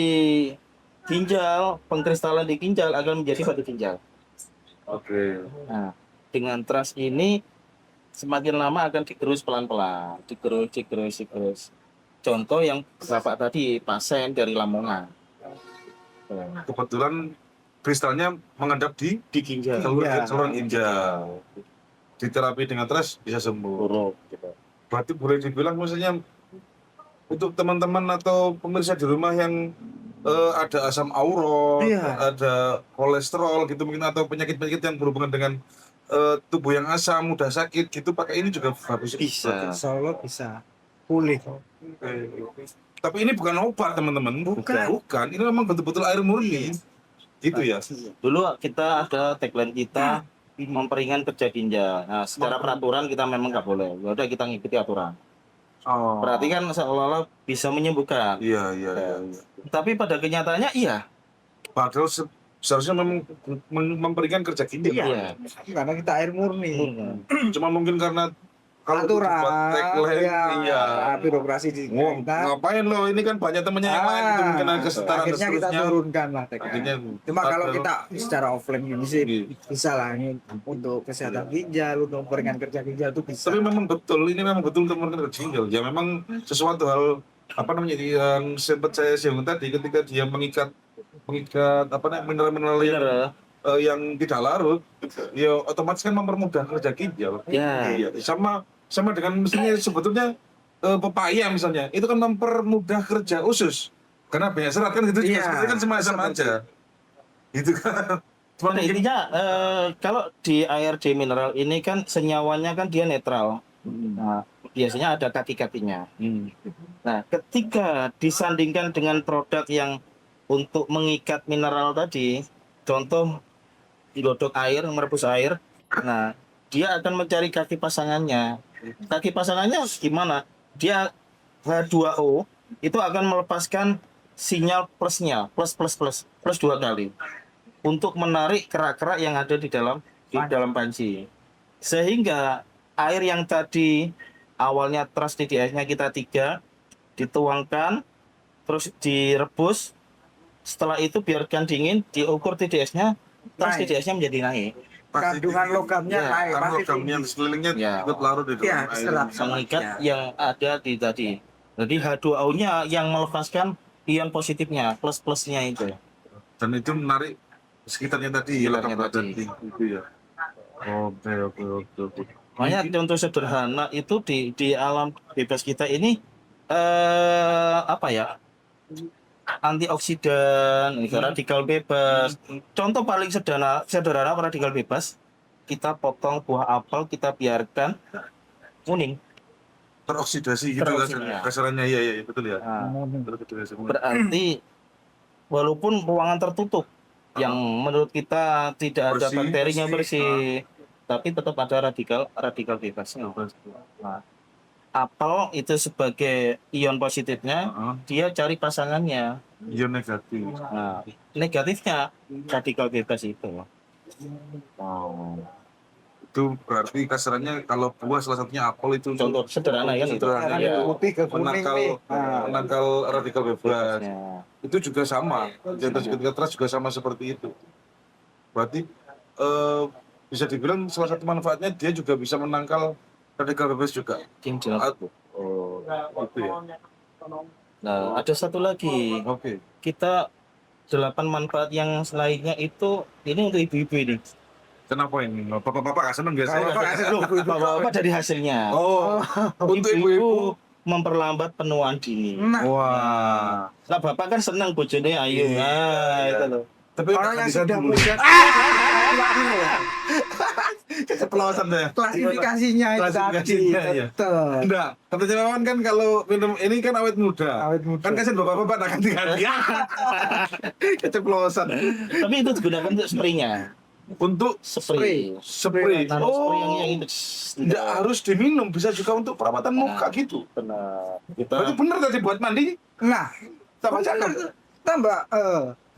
ginjal, pengkristalan di ginjal akan menjadi batu ginjal. Oke. Nah, dengan trust ini semakin lama akan digerus pelan-pelan, digerus. Contoh yang Bapak tadi, pasien dari Lamongan. Kebetulan kristalnya mengendap di Ginjal. saluran ginjal. Diterapi dengan trust bisa sembuh. Buruk gitu. Berarti boleh dibilang maksudnya untuk teman-teman atau pemirsa di rumah yang ada asam aurat, Iya. ada kolesterol gitu mungkin atau penyakit-penyakit yang berhubungan dengan tubuh yang asam, mudah sakit gitu pakai ini juga bagus. Bisa. Insya Allah bisa pulih. Tapi ini bukan obat teman-teman. Bukan. Ini memang betul-betul air murni. Gitu ya. Dulu kita ada tagline kita memperingan kerja ginjal. Nah, secara peraturan kita memang nggak boleh. Ya udah kita ngikuti aturan. Oh. Berarti kan seolah-olah bisa menyembuhkan. Iya. Tapi pada kenyataannya iya. Padahal seharusnya memang memperingan kerja ginjal. Iya. Karena kita air murni. Cuma mungkin karena kalau Aturan. dibuat tagline, iya. Birokrasi di Wah, kita. ngapain lo? Ini kan banyak temennya yang lain itu mungkin ada kesetaraan dan Akhirnya kita seterusnya. turunkan lah teknik. Akhirnya Cuma kalau padahal- kita secara offline ini sih Iya. bisa lah ini untuk kesehatan ginjal, untuk peringan kerja ginjal itu bisa. Tapi memang betul, ini memang betul untuk memperingan kerja ginjal. Ya memang sesuatu hal apa namanya yang sempat saya singgung tadi ketika dia mengikat apa namanya mineral-mineral yang tidak larut, ya otomatis kan mempermudah kerja ginjal. Ya. Iya, sama dengan misalnya sebetulnya pepaya misalnya, itu kan mempermudah kerja usus. Karena banyak serat kan gitu juga Iya, sebenarnya kan sama aja. Gitu kan. Cuma Pada mungkin intinya kalau di ARD mineral ini kan senyawanya kan dia netral. Nah, biasanya ada kaki-kakinya. Nah, ketika disandingkan dengan produk yang untuk mengikat mineral tadi, contoh godok air, merebus air. Nah, dia akan mencari kaki pasangannya. Kaki pasangannya gimana? Dia H2O itu akan melepaskan sinyal plusnya, plus 2 kali untuk menarik kerak-kerak yang ada di dalam panci. Sehingga air yang tadi awalnya trust TDS-nya kita 3 dituangkan terus direbus. Setelah itu biarkan dingin, diukur TDS-nya, terus Naik. TDS-nya menjadi naik. Kandungan logamnya Ya, naik Karena pasti logamnya tinggi. sekelilingnya Ya. ikut larut di Iya, dalam air. serap. Mengikat Ya. yang ada di tadi. Jadi H2O-nya yang melepaskan ion positifnya, plus-plusnya itu. Dan itu menarik sekitarnya tadi, Sekitarnya logam tadi. tadi. Itu ya. Oke. Makanya contoh sederhana itu di alam bebas kita ini apa ya? Antioksidan, radikal bebas. Contoh paling sederhana radikal bebas, kita potong buah apel, kita biarkan kuning. Teroksidasi gitu Teroksidasi. kasarannya, iya betul ya. Nah, Teroksidasi. berarti walaupun ruangan tertutup yang menurut kita tidak ada Bersih. bakterinya bersih, tapi tetap ada radikal bebasnya. Nah, apel itu sebagai ion positifnya, Heeh. dia cari pasangannya. Ion negatif. Nah, negatifnya radikal bebas itu. Itu berarti kasarannya kalau buah salah satunya apel itu Contoh sederhana kan itu. Sederhana, Dari Ya, putih ke kuning menangkal nih. Nah, menangkal radikal bebas. bebasnya. Itu juga sama. Diatas ketika trust juga sama seperti itu. Berarti bisa dibilang salah satu manfaatnya dia juga bisa menangkal radikal bebas juga. Cincin. Oh, itu ya. Nah, ada satu lagi. Oke. Kita 8 manfaat yang lainnya itu ini untuk ibu-ibu ini. Kenapa ini? Bapak-bapak nggak seneng biasanya? Bapak nggak seneng. Bapak dari hasilnya. Oh, untuk ibu-ibu. Memperlambat penuaan dini. Nah, Wah. Lah bapak kan senang bojone ayo. Iya. Nah, itu loh. Tapi orang yang bisa sudah dulu. muda. Keceplosan deh. Klasifikasinya itu tadi. Klasifikasinya, iya. Betul. Enggak, kata Cilawan kan kalau minum ini kan awet muda. Awet muda. Kan kasihan bapak-bapak tak ganti-ganti. Keceplosan. Tapi itu digunakan untuk spraynya. Untuk Spray. spray. Nano spray yang Oh, tidak harus diminum, bisa juga untuk perawatan muka gitu. benar. Berarti Kita bener tadi buat mandi Nah, sama cakep. tambah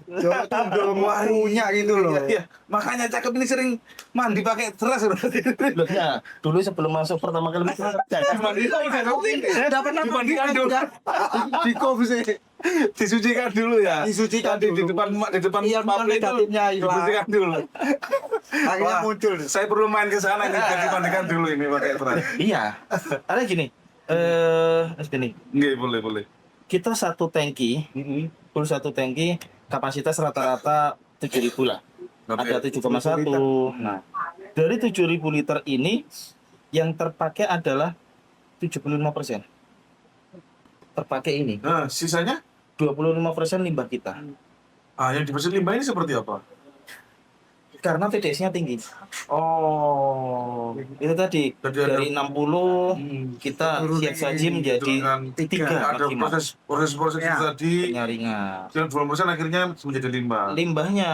jodoh warunya gitu loh. Iya, makanya cakep ini sering mandi pakai teras berarti. Loh, ya, dulu sebelum masuk pertama kali Mandi Dapat dimandikan dulu. di kop sih. Disucikan dulu ya. Disucikan Tadi di dulu. depan Iya, pabrik itu negatifnya hilang. dibersihkan dulu. Akhirnya Wah, muncul. Saya perlu main ke sana ini jadi mandikan dulu ini pakai teras. Iya. Ada gini. Gini. Nggih, boleh. Kita satu tangki, full satu tangki kapasitas rata-rata 7.000 lah. Ada 7,1. Nah, dari 7.000 liter ini yang terpakai adalah 75%. Terpakai ini. Nah, sisanya? 25% limbah kita. Yang dibersih limbah ini seperti apa? Karena TDS-nya tinggi. Oh, Itu tadi Jadi ada- dari 60 kita Turun siap saji menjadi dengan 3 ada maksimal. proses Ya. itu tadi Penyaringan. dan 20% akhirnya menjadi limbah. Limbahnya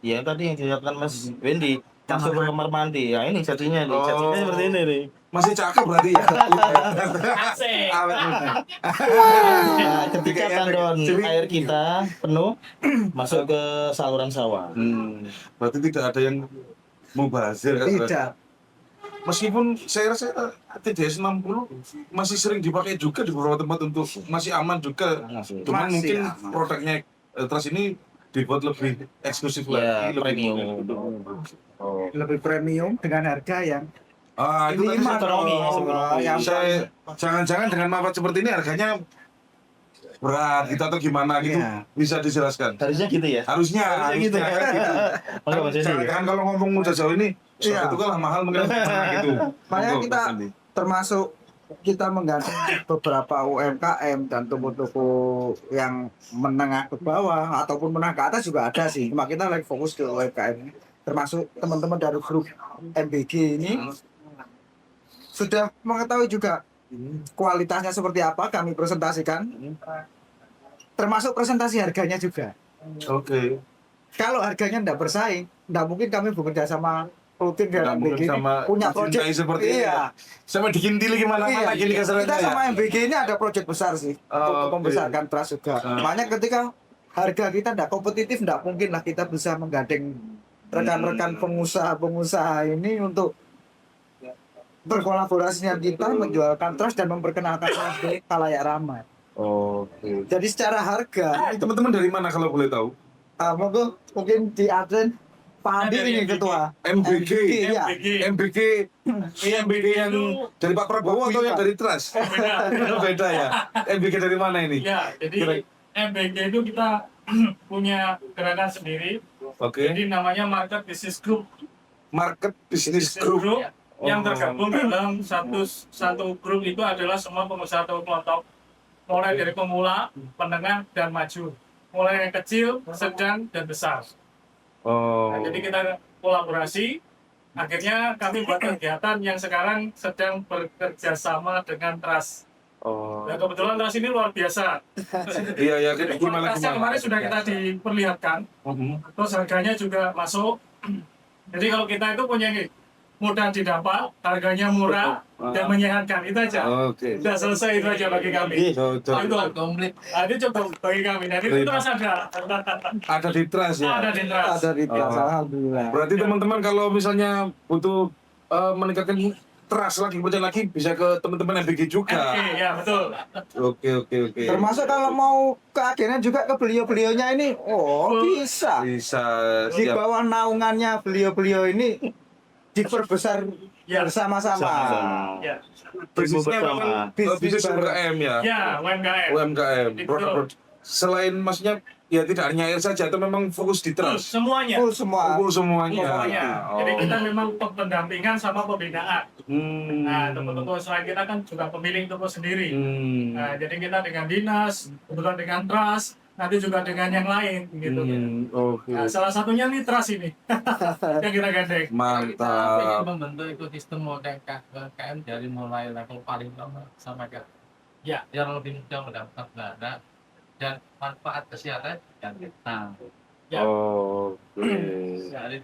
ya tadi yang dilakukan Mas Wendy masuk ke kamar mandi ya ini jadinya nih jadinya Oh. seperti ini nih. Masih cakep berarti ya. Asik. Awet muda. Nah, ketika tandon air kita penuh masuk ke saluran sawah. Berarti tidak ada yang mubazir ya, saudara? Tidak. Meskipun saya rasa TDS 60 masih sering dipakai juga di beberapa tempat untuk masih aman juga. Masih. Cuman Masih mungkin aman. produknya Trust ini dibuat lebih eksklusif Ya, lagi, lebih premium. Oh. Lebih premium dengan harga yang Itu tadi minimal. ekonomi, ekonomi. Yang saya jangan-jangan dengan manfaat seperti ini harganya berat gitu atau gimana gitu, Iya. bisa dijelaskan. Harusnya gitu ya. Harusnya gitu. kan gitu. Oke, Mas Wendy. Jangan kalau ngomong mudah jauh ini, Iya. itu kan mahal mungkin gitu. Makanya Monggo, kita Mas Andi. termasuk kita menggandeng beberapa UMKM dan toko-toko yang menengah ke bawah ataupun menengah ke atas juga ada sih. Cuma kita lagi fokus ke UMKM. Termasuk teman-teman dari grup MBG ini sudah mengetahui juga kualitasnya seperti apa, kami presentasikan. Termasuk presentasi harganya juga. Oke. Kalau harganya tidak bersaing, tidak mungkin kami bekerja sama rutin Nggak dengan mungkin MBG ini sama punya mencintai project seperti ini iya. ya. Sama dikintili gimana-mana Iya, gini kasarnya kita ya. sama MBG ini ada project besar sih untuk Oke. membesarkan trust juga. Makanya ketika harga kita tidak kompetitif, tidak mungkin lah kita bisa menggandeng rekan-rekan pengusaha-pengusaha ini untuk berkolaborasi dengan kita menjualkan trust dan memperkenalkan trust ke khalayak ramai. Oke. Jadi secara harga, Teman-teman dari mana kalau boleh tahu? monggo mungkin di adren Pak Andi Dari ini MBG. ketua. MBG. ya. MBG MBG yang dari Pak Prabowo atau yang dari Trust? Beda ya. MBG dari mana ini? Ya, jadi MBG itu kita punya gerakan sendiri. Oke. Jadi namanya Market Business Group. Market Business Group. Yang Oh. tergabung dalam satu grup itu adalah semua pengusaha atau kelompok, mulai dari pemula, menengah, dan maju. Mulai yang kecil, sedang, dan besar. Oh. Nah, jadi kita kolaborasi. Akhirnya kami buat kegiatan yang sekarang sedang bekerja sama dengan Trust. Oh. Nah, kebetulan Trust ini luar biasa. Iya ya, Jadi gimana kualitasnya gimana? kemarin sudah kita diperlihatkan. Terus harganya juga masuk. Jadi kalau kita itu punya ini, mudah didapat, harganya murah, dan menyehatkan. Itu aja. Oke. Sudah selesai, itu aja bagi kami. Cocok. Itu komplit. Itu cukup bagi kami. Dan itu terus ada. Ada di Trust ya. Ada di Trust. Ada di Trust, Oh. alhamdulillah. Berarti teman-teman kalau misalnya butuh meningkatkan trust lagi, kepercayaan lagi, bisa ke teman-teman MBG juga. Oke, ya betul. Oke. Termasuk kalau mau ke agennya juga ke beliau-beliaunya ini, bisa. Bisa Di siap. bawah naungannya beliau-beliau ini diperbesar Ya. bersama-sama. Ya, Bisnisnya bersama. memang bisnis UMKM ya. ya UMKM. UMKM. Betul. Selain maksudnya ya tidak hanya air saja, atau memang fokus di Terus trust. semuanya. Full semua. Full semuanya. Semuanya. Oh. Jadi kita memang pendampingan sama pembinaan. Nah, teman-teman selain kita kan juga pemilik toko sendiri. Nah, jadi kita dengan dinas, kebetulan dengan trust, nanti juga dengan yang lain gitu. Oke. Nah, salah satunya nih trust ini yang kita gandeng. Kita ingin Mantap. membentuk ekosistem UMKM dari mulai level paling bawah sampai ke Ya. yang lebih mudah mendapatkan dana dan manfaat kesehatan yang kita. Ya. Oke. Dari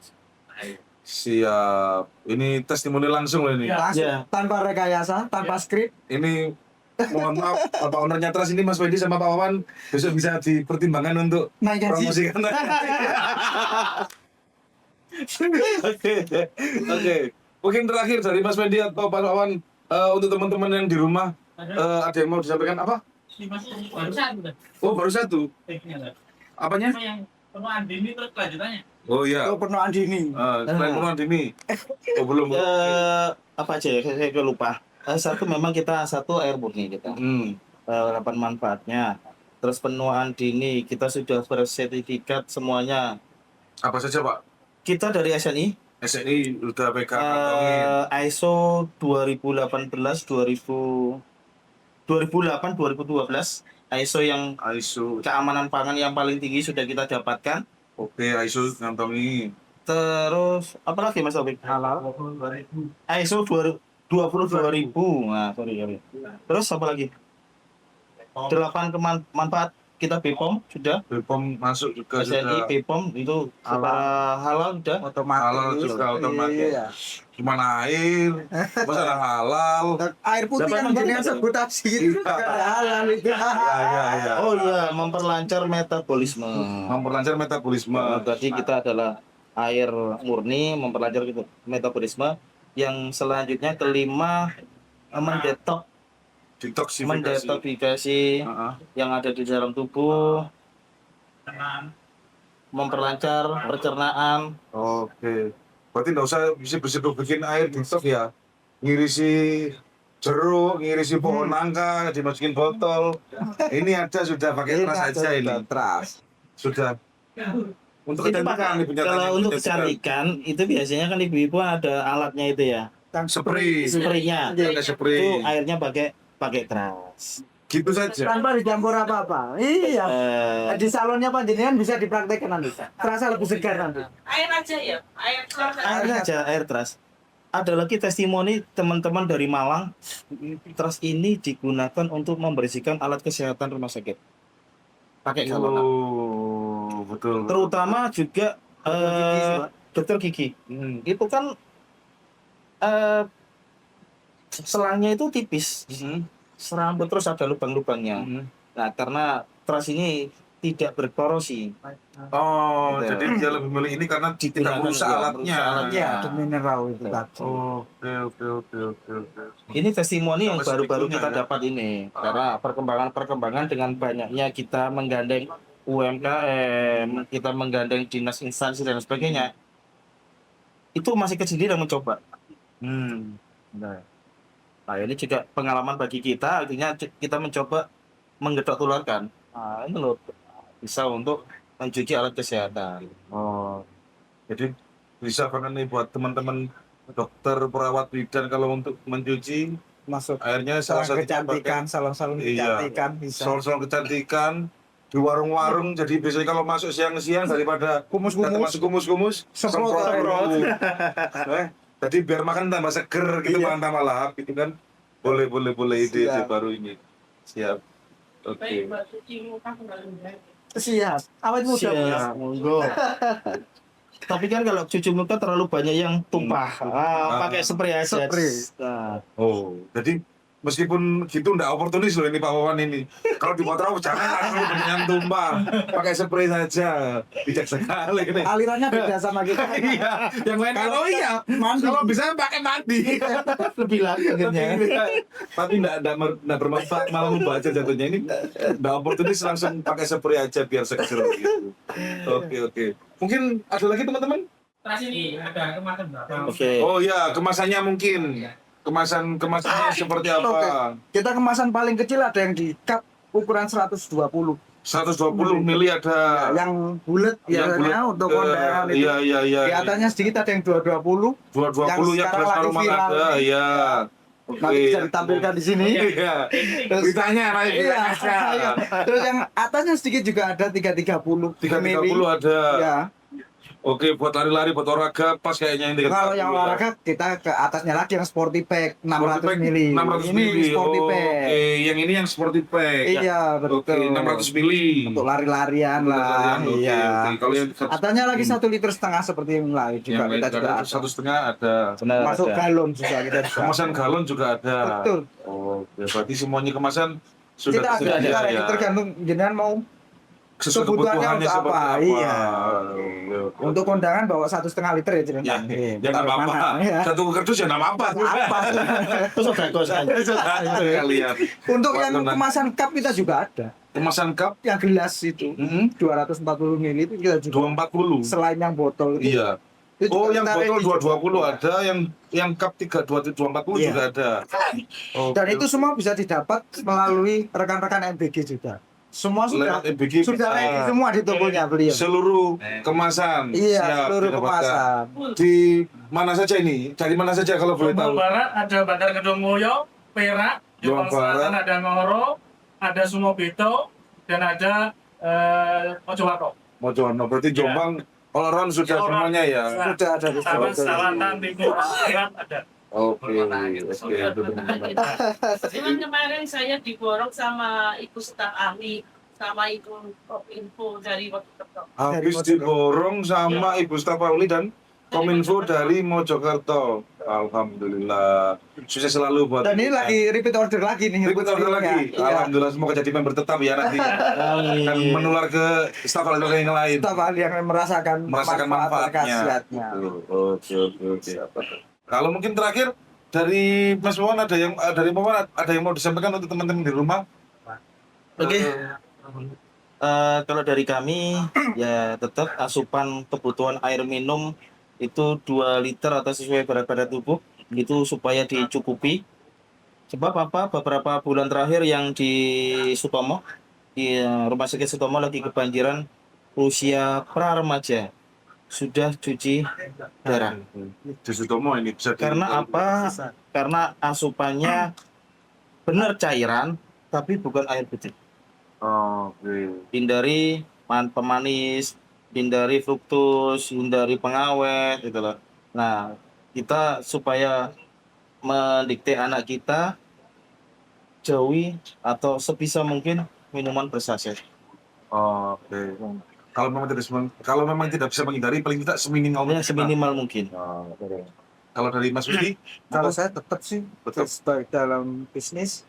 Siap. Ini testimoni langsung loh ini. Ya. Langsung, Ya. tanpa rekayasa, tanpa skrip. Ini mohon maaf, Bapak ownernya Trust ini Mas Wendy sama Pak Wawan besok bisa dipertimbangkan untuk Naik gaji. promosikan. Oke. Mungkin terakhir dari Mas Wendy atau Pak Wawan untuk teman-teman yang di rumah ada yang mau disampaikan apa? Baru satu dah. Oh, baru satu. Apanya? Yang penuhan dini terus kelanjutannya. Oh iya. Oh, penuhan dini. Selain penuhan dini. Oh belum. Apa aja ya, saya lupa. Satu memang kita air murni kita. Harapan manfaatnya. Terus penuaan dini kita sudah bersertifikat semuanya. Apa saja Pak? Kita dari SNI SNI udah pegang kantongin. ISO 2018 2008 2012 ISO yang ISO. keamanan pangan yang paling tinggi sudah kita dapatkan. Oke, ISO kantongi. Terus apa lagi Mas Taufik? Halal. ISO 22.000. Nah, sorry. Terus apa lagi? 8 manfaat kita BPOM sudah. BPOM masuk juga SNI sudah. BPOM itu secara halal sudah. Otomatis. Halal juga otomatis. Iya. Cuman air, masa ada halal. Air putih Dapat kan makan jenengan nggak? sebut tafsir itu Iya. kan halal itu. Ya. Oh iya, memperlancar metabolisme. Memperlancar metabolisme. Tadi kita adalah air murni memperlancar metabolisme. Yang selanjutnya kelima Detoksifikasi. mendetoksifikasi Heeh. yang ada di dalam tubuh, memperlancar pencernaan. Oke. Berarti nggak usah bisa bikin air detox ya. Ngirisi jeruk, ngirisi pohon nangka, dimasukin botol. Ini ada sudah pakai Ini trust aja ini. Trust. Sudah. Untuk Itu kecantikan nih punya kalau untuk kecantikan itu biasanya kan ibu-ibu ada alatnya itu ya, spray. spraynya. Ada spray. Itu airnya pakai trust. Gitu saja. Tanpa dicampur apa-apa. Iya. Eh, Di salonnya panjenengan bisa dipraktekkan nanti. Terasa lebih segar nanti. Air aja ya, air trust. airnya aja air trust. Ada lagi testimoni teman-teman dari Malang, trust ini digunakan untuk membersihkan alat kesehatan rumah sakit. Pakai galon. Oh, betul. Terutama juga dokter gigi. Itu kan eh, selangnya itu tipis, serambut terus ada lubang-lubangnya. Nah, karena trust ini tidak berkorosi. Oh, Gitu. jadi dia lebih milih ini karena tidak Digunakan merusak untuk alatnya. merusak alatnya. Iya, ada mineral itu tadi. Oke. Ini testimoni yang Sampai baru-baru segitunya kita ya? dapat ini. Karena perkembangan dengan banyaknya kita menggandeng UMKM, kita menggandeng dinas instansi dan sebagainya. Itu masih kecil yang mencoba. Nah, ini juga pengalaman bagi kita, artinya kita mencoba menggedok tularkan. Nah, ini loh bisa untuk mencuci alat kesehatan. Oh, jadi bisa banget nih buat teman-teman dokter, perawat, bidan kalau untuk mencuci Masuk airnya salah salon satunya kecantikan, salon-salon Iya. kecantikan bisa. salon-salon kecantikan di warung-warung. Jadi biasanya kalau masuk siang-siang daripada Kumus-kumus. masuk kumus-kumus, Semprot. Jadi biar makan tambah seger gitu, Iya. makan tambah lahap gitu kan. Boleh ide Siap. baru ini. Siap. Oke. Siap. Awet muda. Siap. Monggo. Tapi kan kalau cuci muka terlalu banyak yang tumpah, pakai spray aja. Spray. Nah, Oh, jadi meskipun gitu nggak oportunis loh ini Pak Wawan ini. Kalau di motor jangan langsung banyak yang tumpah, pakai spray saja. Bijak sekali ini. Alirannya beda sama kita. Iya, yang lain kalau iya, Mandi. kalau bisa pakai mandi. lebih lagi akhirnya. Tapi nggak bermanfaat, malah membaca jatuhnya ini. Nggak oportunis, langsung pakai spray aja biar seger gitu. Oke. Mungkin ada lagi teman-teman? Terus ini ada kemasan berapa? Oke. Oh ya, kemasannya mungkin. Kemasannya seperti apa? Oke. Kita kemasan paling kecil ada yang di cup ukuran 120. 120 mili ada. Yang bulat Yang biasanya untuk kondangan itu. Iya. Di atasnya sedikit ada yang 220. 220 yang sekarang beras lagi aroma viral ada, nih. iya. Nanti bisa ditampilkan di sini. Iya. Ditanya, nanti Iya. ditanya. Terus yang atasnya sedikit juga ada 330 330 ada. Ya. Oke, buat lari-lari, buat olahraga pas kayaknya yang 330. Kalau yang olahraga kita ke atasnya lagi yang sporty pack 600 mili. 600 Ini mili. sporty Oh, pack. Oke, yang ini yang sporty pack. Iya, betul. Oke, 600 mili. Untuk lari-larian lah. Oke, Iya. oke. Kalau yang Atasnya lagi 1,5 liter juga yang lain juga yang kita juga ada. 1,5 ada. Benar, Masuk ada. galon juga kita juga. Kemasan galon juga ada. Betul. Oh, ya, berarti semuanya kemasan sudah Kita tersedia ada ya. tergantung jenengan mau Sesuai kebutuhannya kebutuhannya untuk apa. seperti apa. Iya. Oke. untuk kondangan bawa 1,5 liter ya Ya, jenengan. ya nggak apa-apa. Ya. Satu kerdus ya nggak apa-apa. Apa? Terus ada kosan. Kalian. Untuk Buat yang kondangan. kemasan cup kita juga ada. Kemasan cup Yang gelas itu 240 ml itu kita juga. 240. Selain yang botol itu. Iya. itu Oh, juga yang kita botol ready 220 ada, yang cup 240 Iya. juga ada. Dan itu semua bisa didapat melalui rekan-rekan MBG juga. Semua sudah lewat MBG sudah bisa. ready semua di tokonya beliau. Seluruh kemasan Iya, siap seluruh didapatkan. kemasan. Di mana saja ini? Dari mana saja kalau boleh Lombok tahu? Barat ada Bandar Kedung Mulyo, Perak, Jombang Lombok Barat. Selatan ada Ngoro, ada Sumobeto, dan ada Mojokerto. Mojokerto. Berarti Jombang all around sudah All around. semuanya ya. Sudah ada di Sama situ. Selatan, Timur, Barat ada. Oke. Cuman kemarin saya diborong sama ibu staf ahli sama ibu info dari Mojokerto. Habis diborong sama Ibu Staf Ahli dan Kominfo dari Mojokerto. Alhamdulillah. Sukses selalu buat Dan ini lagi repeat order lagi nih. Repeat order lagi. Iya. Alhamdulillah, semoga jadi member tetap ya nanti. Dan menular ke staf ahli yang lain. Staf ahli yang merasakan Manfaatnya. khasiatnya. Oke. Kalau mungkin terakhir dari Mas Wawan ada yang mau disampaikan untuk teman-teman di rumah? Oke. Kalau dari kami ya tetap asupan kebutuhan air minum itu 2 liter atau sesuai berat badan tubuh itu supaya dicukupi. Sebab apa? Beberapa bulan terakhir yang di Sutomo di Rumah Sakit Sutomo lagi kebanjiran usia pra remaja sudah cuci darah. Di Sutomo ini bisa Karena apa? Karena asupannya benar cairan tapi bukan air putih. Oke. Hindari pemanis, hindari fruktus, hindari pengawet gitu loh. Nah, kita supaya mendikte anak kita jauhi atau sebisa mungkin minuman bersaset. Oke. kalau memang tidak bisa menghindari, paling tidak seminimal Ya, mungkin. seminimal mungkin. Kalau dari Mas Budi, Kalau saya tetap sih Tetap. sebagai dalam bisnis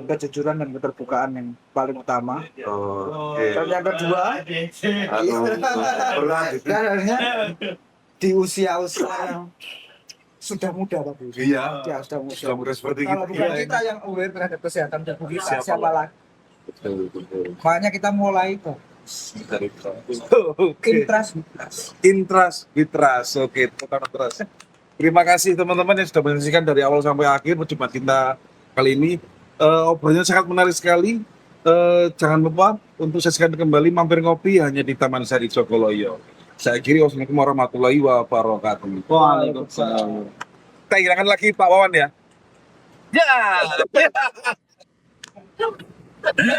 kejujuran dan keterbukaan yang paling utama. oke. Dan yang kedua, Aduh, berat itu. sebenarnya di usia-usia yang sudah muda Pak. Iya. Ya, sudah muda. Sudah muda seperti Kalau gitu. bukan kita yang aware terhadap kesehatan tubuh kita, Siapa siapa lagi? Betul. Makanya kita mulai kok. Oke. Intras. Intras. Oke, total trust. Terima kasih teman-teman yang sudah menyaksikan dari awal sampai akhir perjumpaan kita kali ini. Obrolannya sangat menarik sekali. Jangan lupa untuk saksikan kembali Mampir Ngopi hanya di Taman Sari Jogoloyo. Saya kiri, wassalamualaikum warahmatullahi wabarakatuh. Waalaikumsalam. Kita hilangkan lagi Pak Wawan ya. Ya.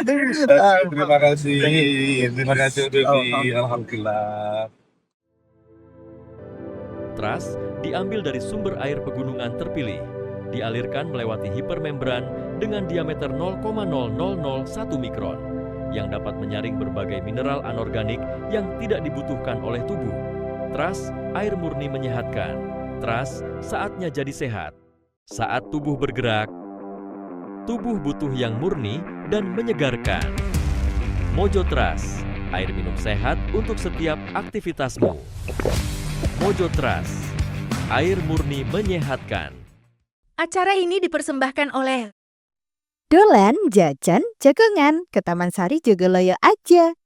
Terima kasih. Terima kasih Devi. Alhamdulillah. Trust diambil dari sumber air pegunungan terpilih, dialirkan melewati hipermembran dengan diameter 0,0001 mikron, yang dapat menyaring berbagai mineral anorganik yang tidak dibutuhkan oleh tubuh. Trust, air murni menyehatkan. Trust, saatnya jadi sehat. Saat tubuh bergerak, tubuh butuh yang murni dan menyegarkan. Mojo Trust, air minum sehat untuk setiap aktivitasmu. Mojo Trust, air murni menyehatkan. Acara ini dipersembahkan oleh Dolan, jajan, jagongan, ke Taman Sari Jogoloyo aja.